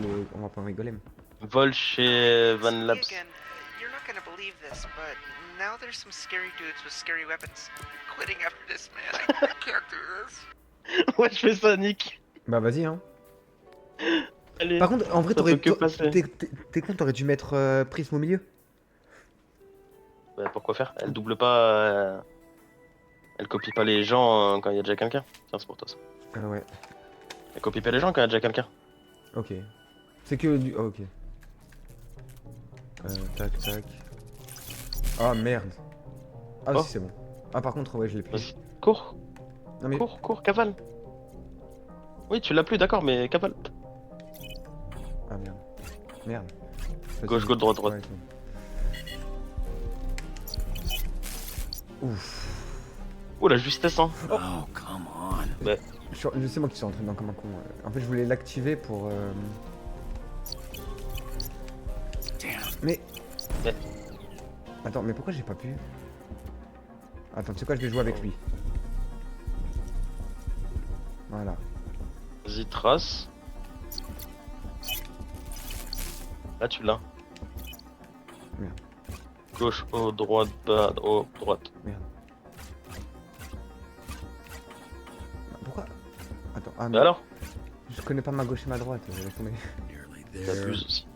Golem. Vol chez Van Labs. Again, you're not gonna believe this, but now there's some scary dudes with scary weapons. I'm quitting after this, man. I can't do this. Ouais, je fais ça, Nick. Bah vas-y, hein. Allez. Par contre, en vrai, ça peut que passer. t'es con, t'aurais dû mettre Prisme au milieu. Bah, pourquoi faire? Elle double pas. Elle copie pas les gens quand il y a déjà quelqu'un. Tiens, c'est pour toi ça. Ah ouais. Elle copie pas les gens quand il y a déjà quelqu'un. Ok. C'est que du. Oh, ok. Tac, tac. Ah merde. Ah Oh. si, c'est bon. Ah, par contre, ouais, je l'ai plus. Vas-y, cours. Non, mais... Cours, cavale. Oui, tu l'as plus, d'accord, mais cavale. Ah merde. Merde. Gauche, gauche, droite, droite. Ouais, ouf. Oh, la justesse, hein. Oh, come on. Ouais. C'est moi qui suis rentré dedans comme un con. En fait, je voulais l'activer pour. Mais. Attends, mais pourquoi j'ai pas pu? Attends, tu sais quoi, je vais jouer avec lui. Voilà. Vas-y, trace. Là, tu l'as. Merde. Gauche, haut, droite, bas, haut, droite. Merde. Pourquoi? Attends, ah Mais alors? Je connais pas ma gauche et ma droite, laisse tomber. T'abuses aussi.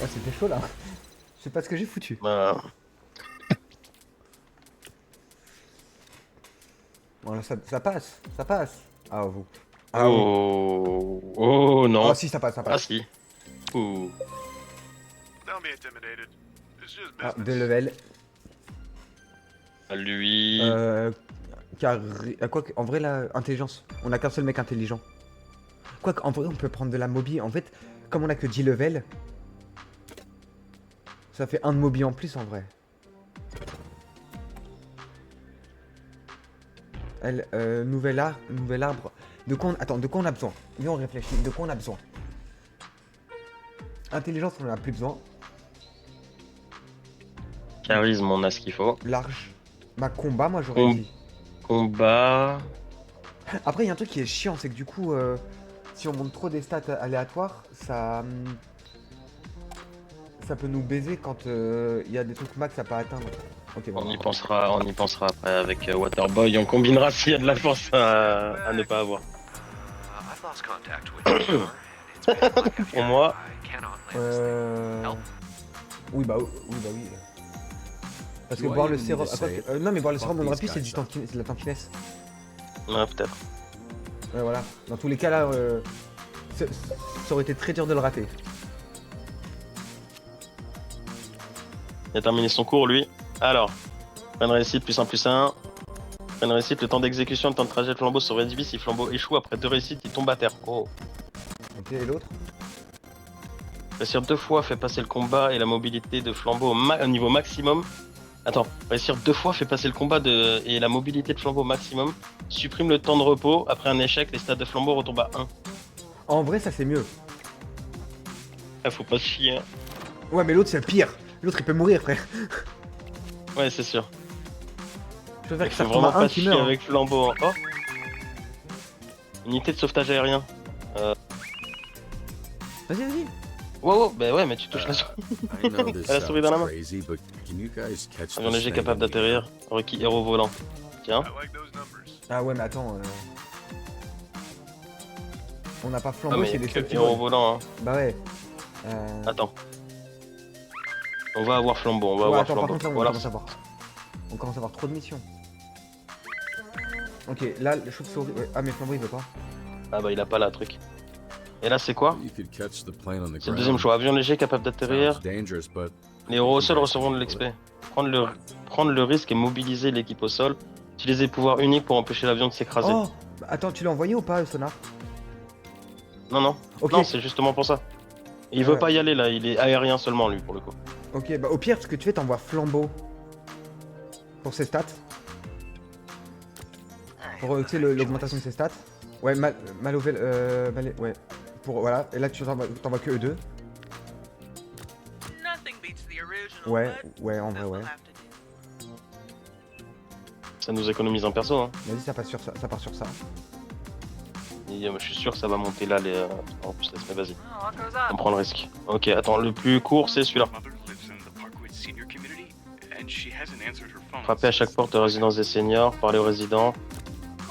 Ah, c'était chaud là. Je sais pas ce que j'ai foutu. Bah. Voilà, ça passe, ça passe. Ah, vous. Ah, oh non. Ah si, ça passe, ça passe. Ah si. Ouh. Don't be intimidated. It's just Ah, business. 2 levels. Lui. Quoi en vrai, la intelligence. On a qu'un seul mec intelligent. Quoi qu'en vrai, on peut prendre de la mobi. En fait, comme on a que 10 levels, ça fait un de mobi en plus en vrai. Elle, nouvel arbre. De quoi on a besoin? Viens, on réfléchit. De quoi on a besoin? Intelligence, on en a plus besoin. Charisme, on a ce qu'il faut. Large. Bah, combat, moi j'aurais dit. Combat. Après, il y a un truc qui est chiant, c'est que du coup, si on monte trop des stats aléatoires, ça peut nous baiser quand il y a des trucs max à pas atteindre. Okay, bon, on y pensera après avec Waterboy. On combinera s'il y a de la force à ne pas avoir. I've lost contact with you. Pour moi. Oui, bah oui. Parce que boire le sérum. Non, mais boire le sérum, on aurait pu, c'est de la tankiness. Ouais, peut-être. Ouais, voilà. Dans tous les cas, là, Ça aurait été très dur de le rater. Il a terminé son cours, lui. Alors, fin de réussite, plus 1, plus 1. Fin de réussite, le temps d'exécution, le temps de trajet de flambeau se réduit si flambeau échoue. Après 2 réussites, il tombe à terre. Oh. Ok, et l'autre? Réussir 2 fois fait passer le combat et la mobilité de flambeau au niveau maximum. Attends, réussir 2 fois fait passer le combat et la mobilité de flambeau au maximum. Supprime le temps de repos. Après un échec, les stats de flambeau retombent à 1. En vrai, ça c'est mieux. Ah, faut pas se chier. Hein. Ouais, mais l'autre c'est pire. L'autre il peut mourir, frère. Ouais, c'est sûr. Je préfère que Faut ça retombe vraiment à un pas qui chier meurt. avec flambeau. Oh. Unité de sauvetage aérien. Vas-y, vas-y. Wow, bah ouais, mais tu touches la souris. I know this T'as la souris dans la sounds main. crazy, but can you guys catch Avion this léger thing capable in the air? d'atterrir. Requis héros volant. Tiens. I like those numbers. Ah ouais, mais attends. On n'a pas Ah, flambeau, mais c'est y'a des que seuls qui héros volent. volant. Hein. Bah ouais. Attends. On va avoir flambeau, on va Ouais, avoir attends, par flambeau. contre là Voilà. on commence à avoir trop de missions. Ok, là le chauve-souris. Ouais. Ah mais flambeau il veut pas. Ah bah il a pas là, truc. Et là c'est quoi? You could catch the plane on the C'est le ground. deuxième choix. Avion léger capable d'atterrir. Sounds dangerous, but Les héros au sol recevront de l'XP. Prendre le risque et mobiliser l'équipe au sol. Utiliser les pouvoirs uniques pour empêcher l'avion de s'écraser. Oh bah, attends, tu l'as envoyé ou pas, Sonar? Non, non. Ok. Non, c'est justement pour ça. Il veut pas y aller là, il est aérien seulement lui pour le coup. Ok, bah au pire, ce que tu fais, t'envoies flambeau. Pour ses stats. Pour tu sais, l'augmentation de ses stats. Ouais, ouais. Pour, voilà, et là tu t'envoies que eux deux. Ouais, ouais, en vrai, ouais. Ça nous économise un perso, hein. Vas-y, ça part sur ça. Ça part sur ça. Et, je suis sûr que ça va monter là les. En plus, mais vas-y. On prend le risque. Ok, attends, le plus court c'est celui-là. Frapper à chaque porte de résidence des seniors, parler aux résidents.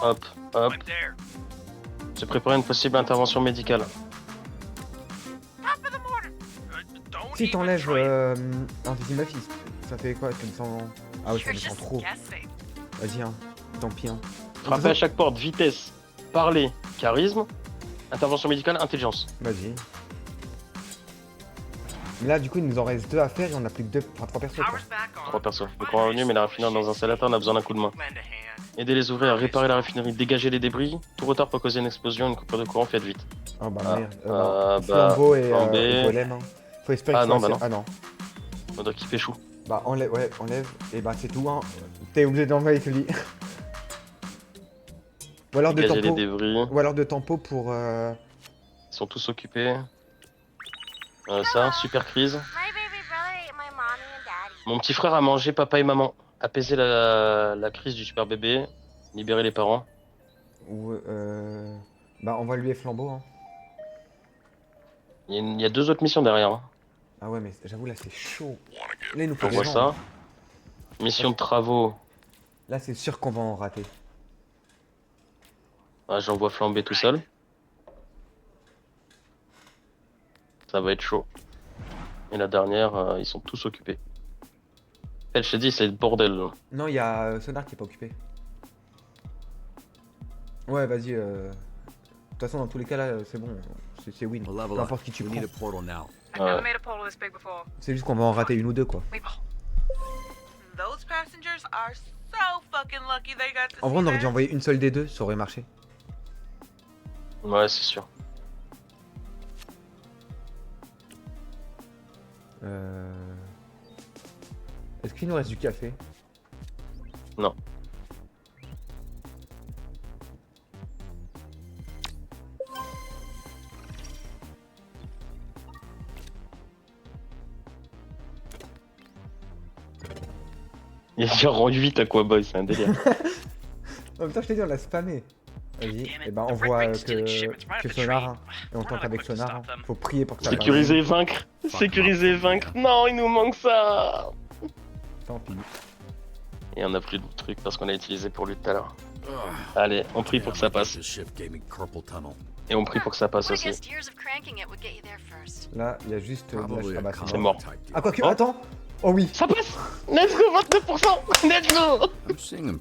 Hop, hop. Se préparer à une possible intervention médicale. Si t'enlèves un décimafis, ça fait quoi? Ça me sent. Ah ouais, ça me sent trop. Vas-y, hein. Tant pis, hein. Frapper à chaque porte, vitesse, parler, charisme, intervention médicale, intelligence. Vas-y. Là, du coup, il nous en reste 2 à faire et on a plus que 2, enfin 3 persos. Quoi. 3 persos. Le courant revenu, mais la raffinerie dans un sélateur, on a besoin d'un coup de main. Aider les ouvriers à réparer la raffinerie, dégager les débris. Tout retard peut causer une explosion, une coupure de courant, faites vite. Oh bah merde. bah, Flambeau et flambé. golem. Hein. Faut espérer que non, ça bah non. Ah non. Faudrait qu'il péchoue. Bah enlève, ouais, enlève. Et bah c'est tout, hein. T'es obligé d'envoyer celui. Ou alors de Dégager tempo. les débris. Ou alors de tempo pour. Ils sont tous occupés. Ça, super crise. Mon petit frère a mangé papa et maman. Apaiser la crise du super bébé. Libérer les parents. Ou bah envoie lui les flambeaux, hein. Il y a 2 autres missions derrière. Hein. Ah ouais, mais j'avoue, là c'est chaud. Là, il nous faut On des voit gens, ça. hein. Mission de travaux. Là, c'est sûr qu'on va en rater. Ah, j'envoie flamber tout seul. Ça va être chaud. Et la dernière, ils sont tous occupés. Elle, je t'ai dit, c'est le bordel. Là. Non, il y a Sonar qui est pas occupé. Ouais, vas-y. De toute façon, dans tous les cas, là, c'est bon. C'est win. Peu importe qui tu prends. I've never made a portal this big before. C'est juste qu'on va en rater une ou deux, quoi. Those passengers are so fucking lucky they got to En vrai, on see aurait dû that. envoyer une seule des deux, ça aurait marché. Ouais, c'est sûr. Est-ce qu'il nous reste du café? Non. Il y a déjà rendu 8 à quoi boy, c'est un délire. En même temps, je t'ai dit, on l'a spammé. Vas-y, et bah on voit que Sonar, hein. Et on tente avec Sonar, hein. Faut prier pour que ça Sécuriser et vaincre. Sécuriser et vaincre. Non, il nous manque ça. Tant pis. Et on a plus de trucs parce qu'on l'a utilisé pour lui tout à l'heure. Allez, on prie pour que ça passe. Et on prie pour que ça passe aussi. Là, il y a juste. C'est mort. Ah, quoique, attends. Oh oui. Ça passe. Let's go, 29%. Let's go.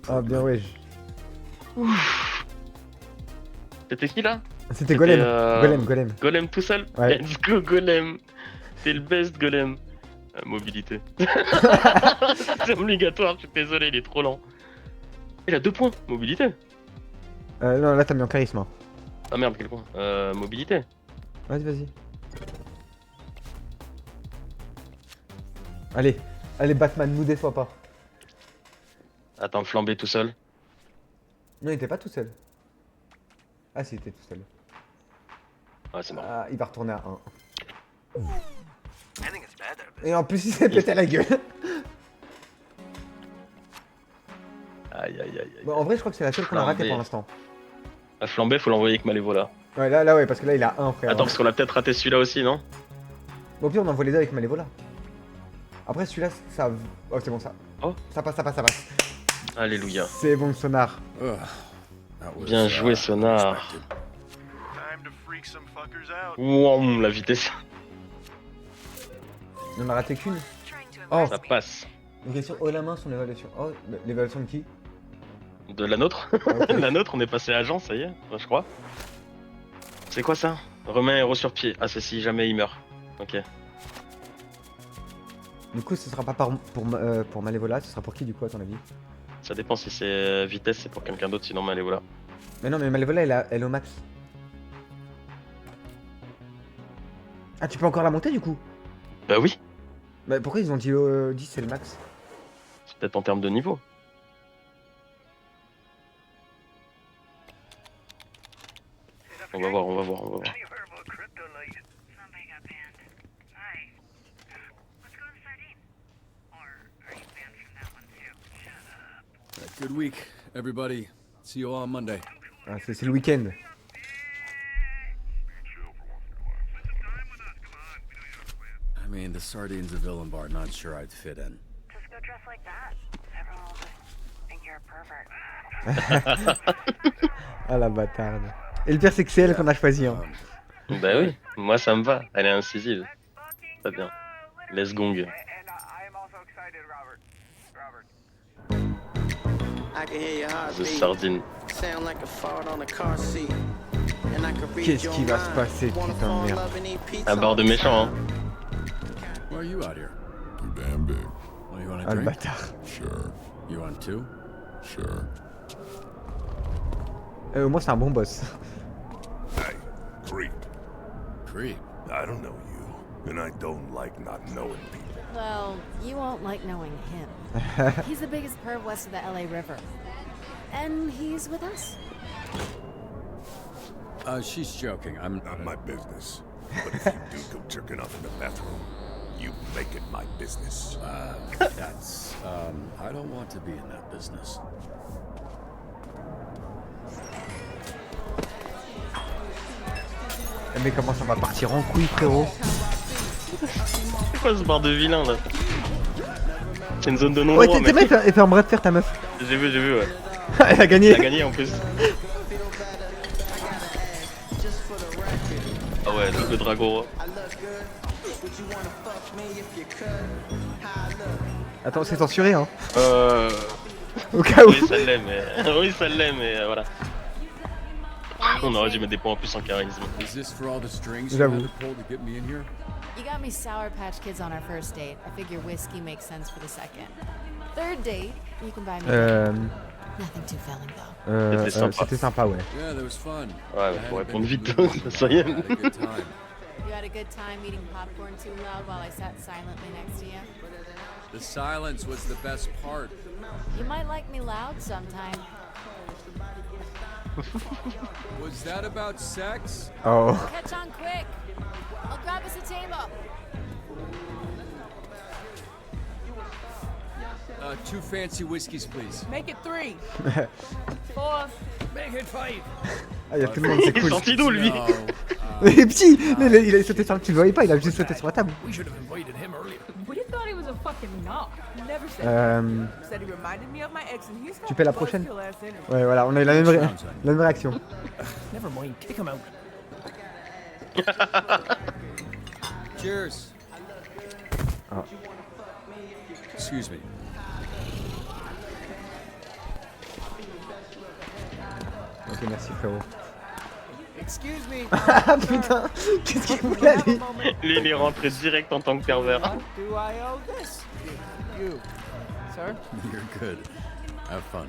Ah, bien, ouais. C'était qui là? C'était Golem. Golem. Golem tout seul. Ouais. Let's go Golem. T'es le best Golem. Mobilité. C'est obligatoire, je suis désolé, il est trop lent. Il a 2 points. Mobilité. Non, là t'as mis en charisme. Ah merde, quel point. Mobilité. Vas-y. Allez Batman, nous déçois pas. Attends, flambé tout seul. Non, il était pas tout seul. Ah si, il était tout seul. Ouais, c'est marrant. Ah, il va retourner à 1. Et en plus il s'est pété la gueule. Aïe. Bon, en vrai je crois que c'est la seule qu'on a ratée Flambé. pour l'instant. À flambé, faut l'envoyer avec Malévola. Ouais là ouais, parce que là il a 1 frère. Attends, parce qu'on a peut-être raté celui-là aussi, non? Bon, au pire on envoie les deux avec Malévola. Après celui-là ça... Oh c'est bon ça. Oh. Ça passe. Alléluia. C'est bon Sonar. Bien joué Sonar. Time to freak some fuckers out. Ouam, la vitesse. On en a raté qu'une. Oh. Ça passe. Une question haut la main son évaluation. Oh, l'évaluation de qui? De la nôtre. La nôtre, on est passé agent, ça y est, je crois. C'est quoi ça? Remets un héros sur pied. Ah, c'est si jamais il meurt. Ok. Du coup ce sera pas pour Malévola, ce sera pour qui du coup à ton avis? Ça dépend si c'est vitesse, c'est pour quelqu'un d'autre, sinon Malévola. Mais non mais Malévola elle est au max. Ah tu peux encore la monter du coup? Bah oui. Bah pourquoi ils ont dit 10 c'est le max? C'est peut-être en termes de niveau. On va voir. Good week, everybody. See you all on Monday. Ah, c'est le week-end. I mean, the sardines of Villenbar, not sure I'd fit in. Just go dress like that. Everyone will just think you're a pervert. Ah la bâtarde. Et le pire c'est que c'est elle qu'on a choisi hein. Bah oui, moi ça me va. Elle est incisive. Très bien. Let's gong. The sardine. Qu'est-ce qui va se passer putain de merde? Un bord de méchant hein. Why are you out here? Too damn big. What, you want Ah a le drink? bâtard. Sure. You want two? Sure. Au moins c'est un bon boss. Hey, creep. Creep? I don't know you, and I don't like not knowing people. Well, you won't like knowing him. He's the biggest perv west of the LA River. And he's with us. She's joking. I'm Not my business. But if you do go jerking off in the bathroom, you make it my business. That's, I don't want to be in that business. Mais comment ça va partir en couille frérot? C'est quoi ce bar de vilain là? C'est une zone de Ouais non-droit t'es mec. elle fait un bras de fer ta meuf. J'ai vu ouais. Elle a gagné. Elle a gagné en plus. Ah ouais, le dragon. Attends c'est censuré hein. Au cas où. Oui ça l'est mais voilà. On aurait dû mettre des points en plus en charisme. Is this for all the strings you J'avoue. had to pull to get me in here? You got me Sour Patch Kids on our first date. I figure whiskey makes sense for the second. Third date, you can buy me. Nothing too filling though. C'était sympa ouais. Yeah, that was fun. Ouais, mais faut répondre vite, ça y est. You had a good time eating popcorn too loud while I sat silently next to you? The silence was the best part. You might like me loud sometime. Was that about sex? Oh. Catch on quick. I'll grab us a table. 2 fancy whiskeys, please. Make it 3. 4. Make it 5. Ah y'a tout le monde c'est Il est cool. sorti d'où lui? Il est petit. Il a sauté sur tu le voyais pas il a juste sauté sur la table. We should have invited him earlier. We thought he was a fucking knob. Never said Said he reminded me of my ex and he's got Tu fais la a prochaine? buzzkill ass energy. Ouais voilà on a eu la même réaction. Never mind, kick him out. Cheers. Ah. Excuse me. Ok merci frérot. Excuse me. Ah putain, qu'est-ce qu'il fout là lui? Lui, il est rentré direct en tant que pervers. Do I owe this? You, sir? You're good. Have fun.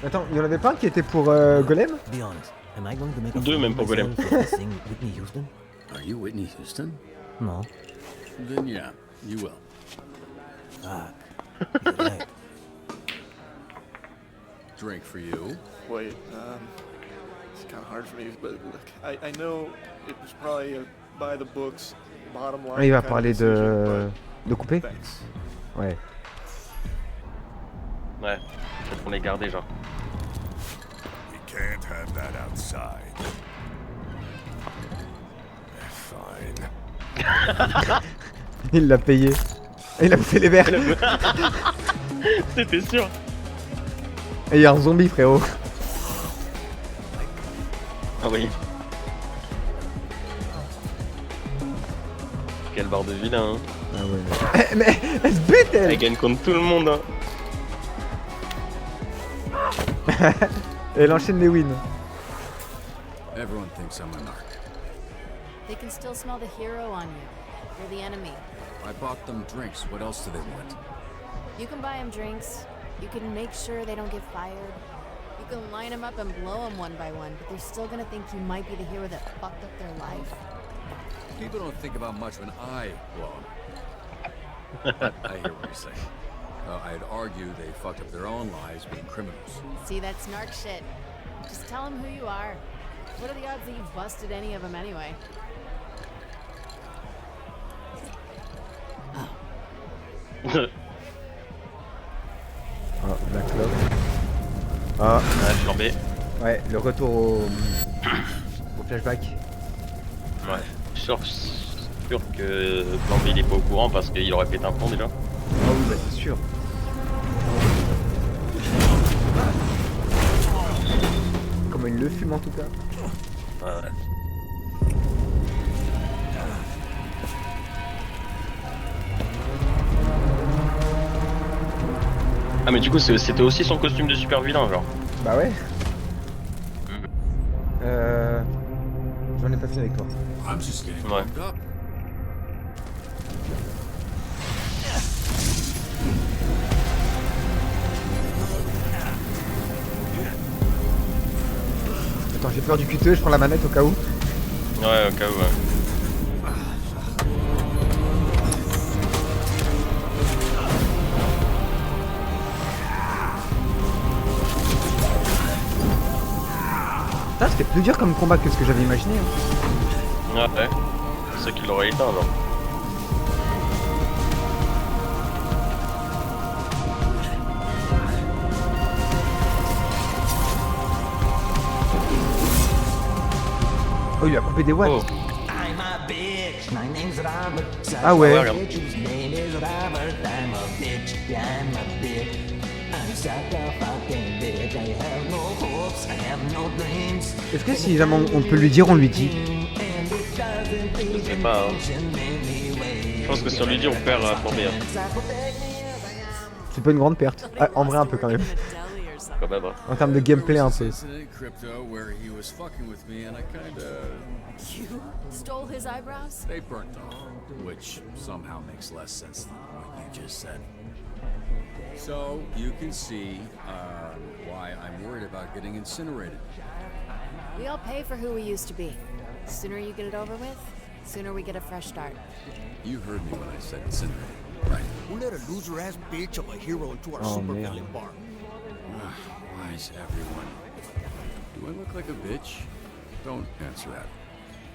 Attends, il y en avait pas un qui était pour Golem? Be honest. Am I going to make a Deux fool même of pour Golem. myself if I sing Whitney Houston? Are you Whitney Houston? No. Then yeah, you will. Fuck. You're right. Drink for you. Wait, it's kind of hard for me, but look, I know it was probably a by the books, bottom line. Ah, il va kind of parler decision, de couper? but thanks. Ouais. Ouais, peut-être qu'on les gardait genre. We can't have that outside. Fine. Il l'a payé. Et il a bouffé les verres. C'était sûr. Et il y a un zombie, frérot. Ah oui. Quelle barre de vilain. Hein. Ah ouais. Mais elle se bute elle. Elle gagne contre tout le monde. Hein. Et elle enchaîne les wins. Everyone thinks I'm a narc. They can still smell the hero on you. You're the enemy. I bought them drinks. What else do they want? You can buy them drinks. You can make sure they don't get fired. You can line them up and blow them one by one, but they're still gonna think you might be the hero that fucked up their life. People don't think about much when I blow them. I hear what you're saying. I'd argue they fucked up their own lives being criminals. See, that's narc shit. Just tell them who you are. What are the odds that you've busted any of them anyway? Oh, Black Cloak. Ah, flambé. Ouais, le retour au flashback. Ouais, je suis sûr que Flambé il est pas au courant parce qu'il aurait pété un plomb déjà. Ah oui, bah c'est sûr. Comme il le fume en tout cas. Ouais. Ah mais du coup c'était aussi son costume de super vilain genre. Bah ouais. J'en ai pas fini avec toi. I'm just getting Ouais. warmed up. Attends, j'ai peur du QTE, je prends la manette au cas où. Ouais, au cas où, ouais. Putain, c'était plus dur comme combat que ce que j'avais imaginé. Hein. Ouais, c'est qu'il l'aurait éteint genre. Oh, il a coupé des watts. Oh. Ah ouais. Regarde. Est-ce que si jamais on peut lui dire, on lui dit? Je sais pas. Hein. Je pense que si on lui dit, on perd Flambé. Hein. C'est pas une grande perte. Ah, en vrai, un peu quand même. Quand même. Hein. En termes de gameplay, un peu. You stole his eyebrows? They burnt off, which somehow makes less sense than what you just said. So you can see why I'm worried about getting incinerated. We all pay for who we used to be. Sooner you get it over with, sooner we get a fresh start. You heard me when I said incinerated, right? Who let a loser-ass bitch of a hero into our supervillain bar? Why is everyone? Do I look like a bitch? Don't answer that.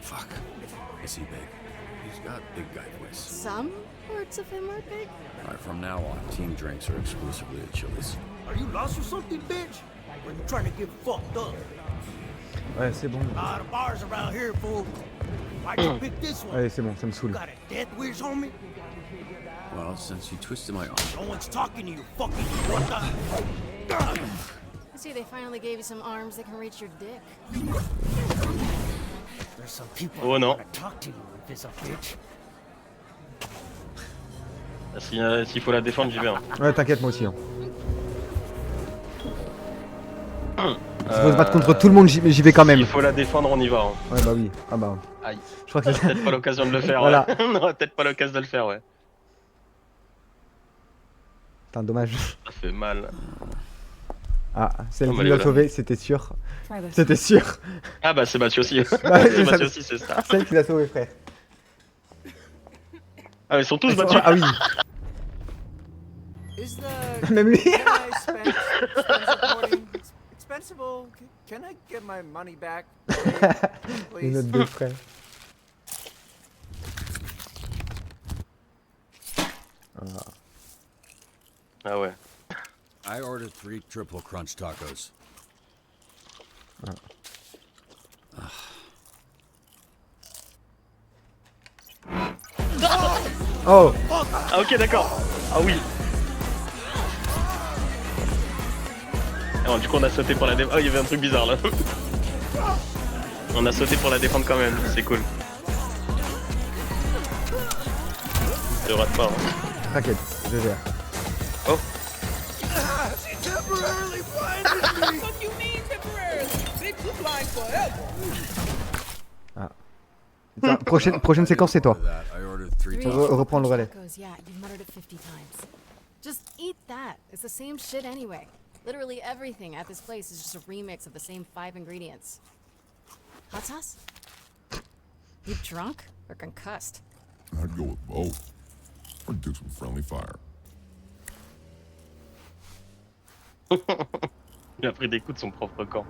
Fuck. Is he big? He's got big guy voice. Some parts of him are big. Alright, from now on, team drinks are exclusively at Chili's. Are you lost or something, bitch? Or you trying to get fucked up? Ouais, c'est bon. The bars around here, fool. Why'd you pick this one? Allez, c'est bon, ça me saoule. Got a death wish, homie? Well, since you twisted my arm. No one's talking to you, fucking what the? I see they finally gave you some arms that can reach your dick. There's some people Oh non. want to talk to you, piece of bitch. S'il faut la défendre, j'y vais. Hein. Ouais, t'inquiète, moi aussi. Hein. faut se battre contre tout le monde, j'y vais quand même. Il faut la défendre, on y va. Hein. Ouais, bah oui. Ah bah. Aïe. Je crois que c'est peut-être pas l'occasion de le faire. Voilà. Ouais. On aura peut-être pas l'occasion de le faire, ouais. Putain, dommage. Ça fait mal. Ah, celle Oh, qui bah, nous a voilà. sauvé, c'était sûr. Try this. C'était sûr. Ah bah c'est Mathieu aussi. Ouais, C'est Mathieu aussi, c'est ça. Celle qui l'a sauvé, frère. Ah mais ils sont tous Mathieu. Ah oui. Même lui. Can I get my money back? Les notes de frère. Ah ouais. I ordered 3 triple crunch tacos. Oh. Ah ok d'accord. Ah oui. Alors, du coup on a sauté pour la défendre. Oh il y avait un truc bizarre là. On a sauté pour la défendre quand même, c'est cool. Je rate pas. Hein. T'inquiète, je gère. Oh. Ah. Tiens, prochaine séquence, c'est toi. Reprends le relais. Tacos, yeah, you've muttered it 50 times. Just eat that. It's the same shit anyway. Literally everything at this place is just a remix of the same 5 ingredients. Hot sauce? You drunk or concussed? I'd go with both. I'd do some friendly fire. Il a pris des coups de son propre camp.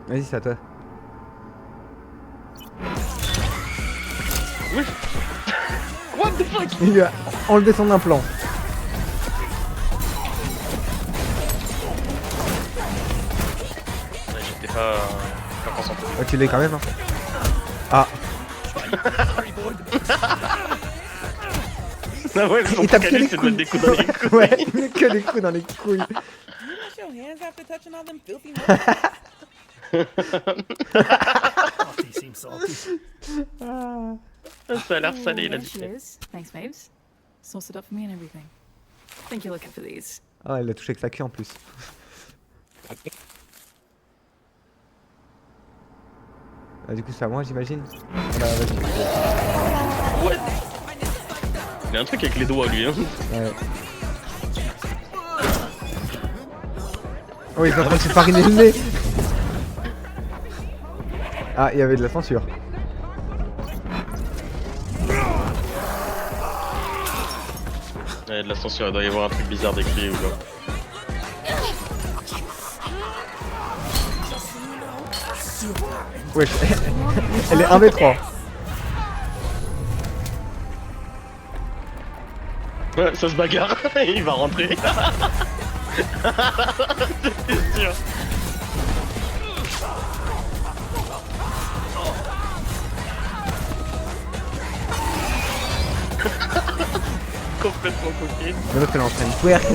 Vas-y, c'est à toi. Oui. What the fuck? Il lui a enlevé son implant. Ouais, j'étais pas concentré. Oh, tu l'es quand même, hein. Ah. Ah ouais, Il tape que les c'est de mettre des coups dans les couilles. Ouais, il met que des coups dans les couilles. Wash your hands after touching all them filthy Salty seems salty. Ça a l'air salé là. There she is. Thanks, babes. Sauced it up for me and everything. Think you're looking for these. Ah, elle l'a touché avec sa queue en plus. Ah, du coup, c'est à moi, j'imagine. Voilà, vas-y. Ouais. Il y a un truc avec les doigts lui. Hein. Ouais. Oh, il est en train de se fariner le nez. Ah, il y avait de la censure. Ouais, de la censure, il doit y avoir un truc bizarre d'écrit ou quoi. Wesh, elle est 1v3. Ouais, ça se bagarre, il va rentrer. C'est sûr. Complètement coquine. Mais l'autre elle est en train de twerk.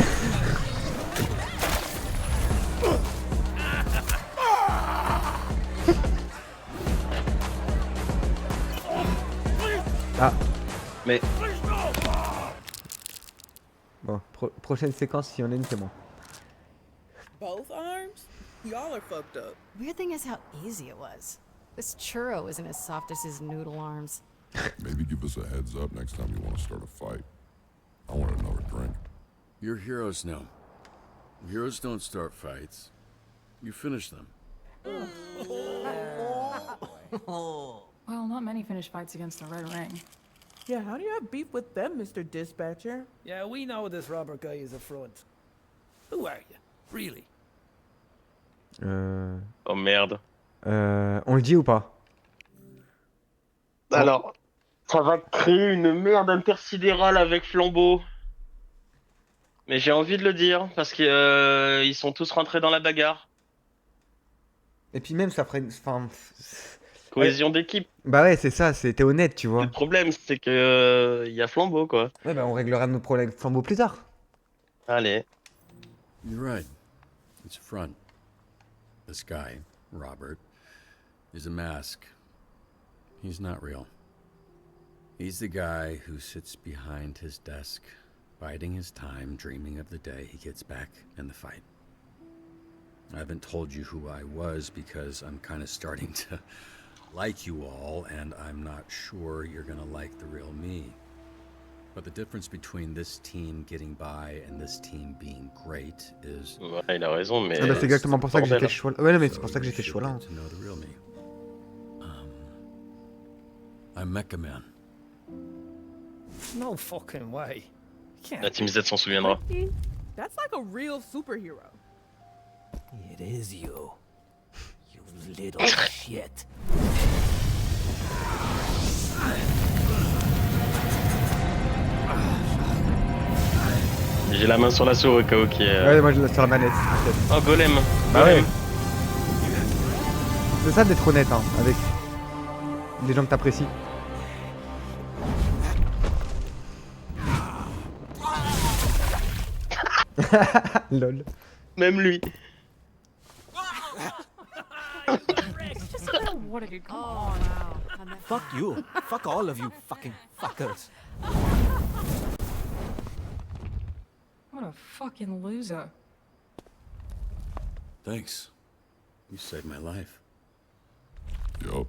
Ah. Mais. Bon, prochaine séquence, si on a une, c'est bon. Both arms? Y'all are fucked up. Weird thing is how easy it was. This churro isn't as soft as his noodle arms. Maybe give us a heads up next time you want to start a fight. I want another drink. You're heroes now. Heroes don't start fights. You finish them. Well, not many finish fights against the Red Ring. Yeah, how do you have beef with them, Mr. Dispatcher? Yeah, we know this Robert guy is a front. Who are you, really? Oh merde. On le dit ou pas? Alors, ça va créer une merde intersidérale avec Flambeau. Mais j'ai envie de le dire, parce que ils sont tous rentrés dans la bagarre. Et puis même, ça ferait... Enfin... Cohésion d'équipe. Bah ouais, c'est ça, c'était honnête, tu vois. Le problème, c'est que y a Flambeau, quoi. Ouais, bah on réglera nos problèmes avec Flambeau plus tard. Allez. You're right. It's a front. This guy, Robert, is a mask. He's not real. He's the guy who sits behind his desk, biding his time, dreaming of the day he gets back in the fight. I haven't told you who I was because I'm kind of starting to like you all, and I'm not sure you're gonna like the real me. But the difference between this team getting by and this team being great is... Ouais, il a raison, mais... Ah bah c'est exactement pour ça que j'ai fait ce choix là. Ouais, non, mais c'est pour ça que j'ai fait ce choix là. To know the real me. I'm Mecha Man. No fucking way. La Team Z s'en souviendra. That's like a real superhero. It is you. You little shit. J'ai la main sur la souris au cas où qui est... Ouais, moi je laisse sur la manette. Oh, Golem. Bah Golem. ouais. C'est ça d'être honnête, hein, avec des gens que t'apprécies. Lol. Même lui. What a good call. Oh, wow. Fuck you. Fuck all of you fucking fuckers. What a fucking loser. Thanks. You saved my life. Yup.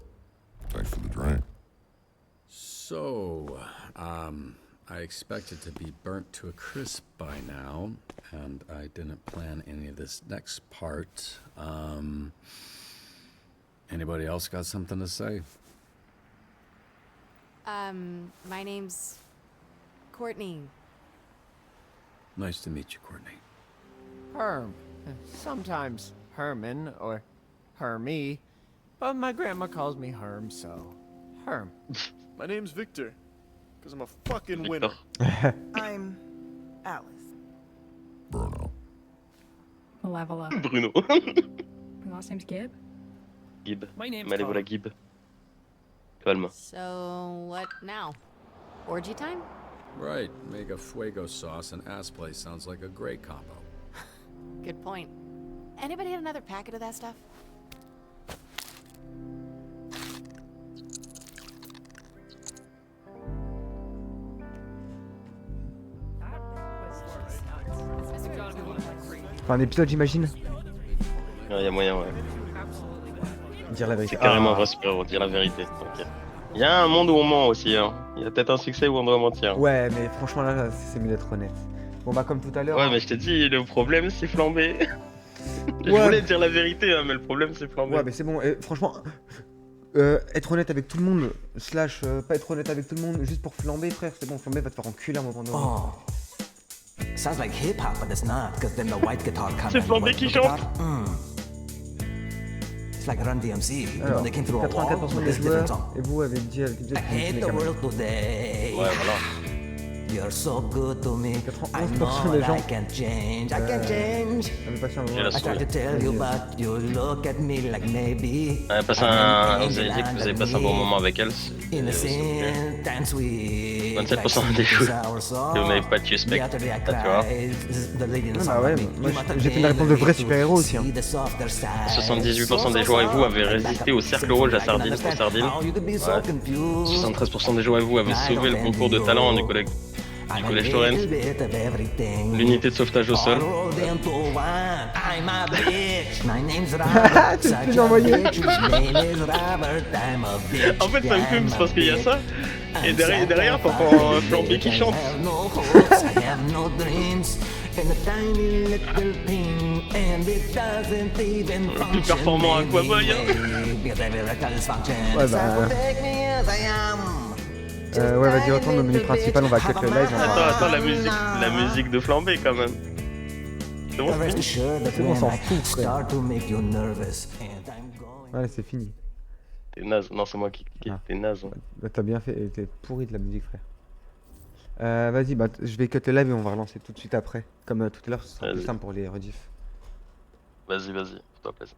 Thanks for the drink. So, I expected to be burnt to a crisp by now, and I didn't plan any of this next part. Anybody else got something to say? My name's Courtney. Nice to meet you, Courtney. Herm. Sometimes Herman or Hermie. But my grandma calls me Herm, so Herm. My name's Victor. Because I'm a fucking winner. I'm Alice. Bruno. Malevola. Bruno. Your last name's Gibb? Gib. My name's Malévola Carl. Gib. Calme. So, what now? Orgy time? Right, mega fuego sauce and ass play sounds like a great combo. Good point. Anybody had another packet of that stuff? Enfin, un épisode, j'imagine. Il y a moyen, ouais. Dire la vérité. C'est carrément vrai super-héros, dire la vérité. Ok. Il y a un monde où on ment aussi, hein. Il y a peut-être un succès où on doit mentir. Ouais, mais franchement là, c'est mieux d'être honnête. Bon bah comme tout à l'heure. Ouais, mais je t'ai dit, le problème c'est flambé. Je Ouais. voulais dire la vérité, hein, mais le problème c'est flambé. Ouais, mais c'est bon. Et franchement, être honnête avec tout le monde, slash pas être honnête avec tout le monde, juste pour flamber, frère, c'est bon. Flamber va te faire enculer à un moment donné. Oh. Sounds like hip hop, but it's not, because then the white guitar comes. C'est Flambé qui chante. It's like Run DMC. Alors, When they came through a wall, 84% but des this different joueurs, song. et vous avez dit avec I hate the world today. Ouais, voilà. You're so good to me. I 91% know des that gens I can't change. I can't change. avaient passé un J'ai moment. la I try to tell you, but you look at me like maybe. Vous avez passé un... Vous avez dit que vous avez passé un bon moment avec elle. Innocent and sweet. 27% des joueurs que vous n'avez pas tué Spec. Ah, tu vois. Ah bah ouais, moi j'ai fait une réponse de vrai super-héros aussi. Hein. 78% des joueurs et vous avez résisté au cercle rouge à Sardine pour Sardine. Ouais. 73% des joueurs et vous avez sauvé le concours de talent du collège Torrent. L'unité de sauvetage au sol. Tu peux l'envoyer. En fait, ça me fume, c'est parce qu'il y a ça. Et derrière t'entends Flambé qui chante. Le plus performant à Aquaboy, hein. Ouais bah. Ouais, vas-y, retourne au menu principal, on va cut le live. Attends, la musique de Flambé quand même. C'est bon, c'est fini. C'est bon, on s'en fout, frère. Ouais, c'est fini. T'es naze, non, c'est moi qui t'es naze. Bah, t'as bien fait, t'es pourri de la musique, frère. Vas-y, bah, je vais cut le live et on va relancer tout de suite après. Comme tout à l'heure, ce sera plus simple pour les rediffs. Vas-y, fais-toi plaisir.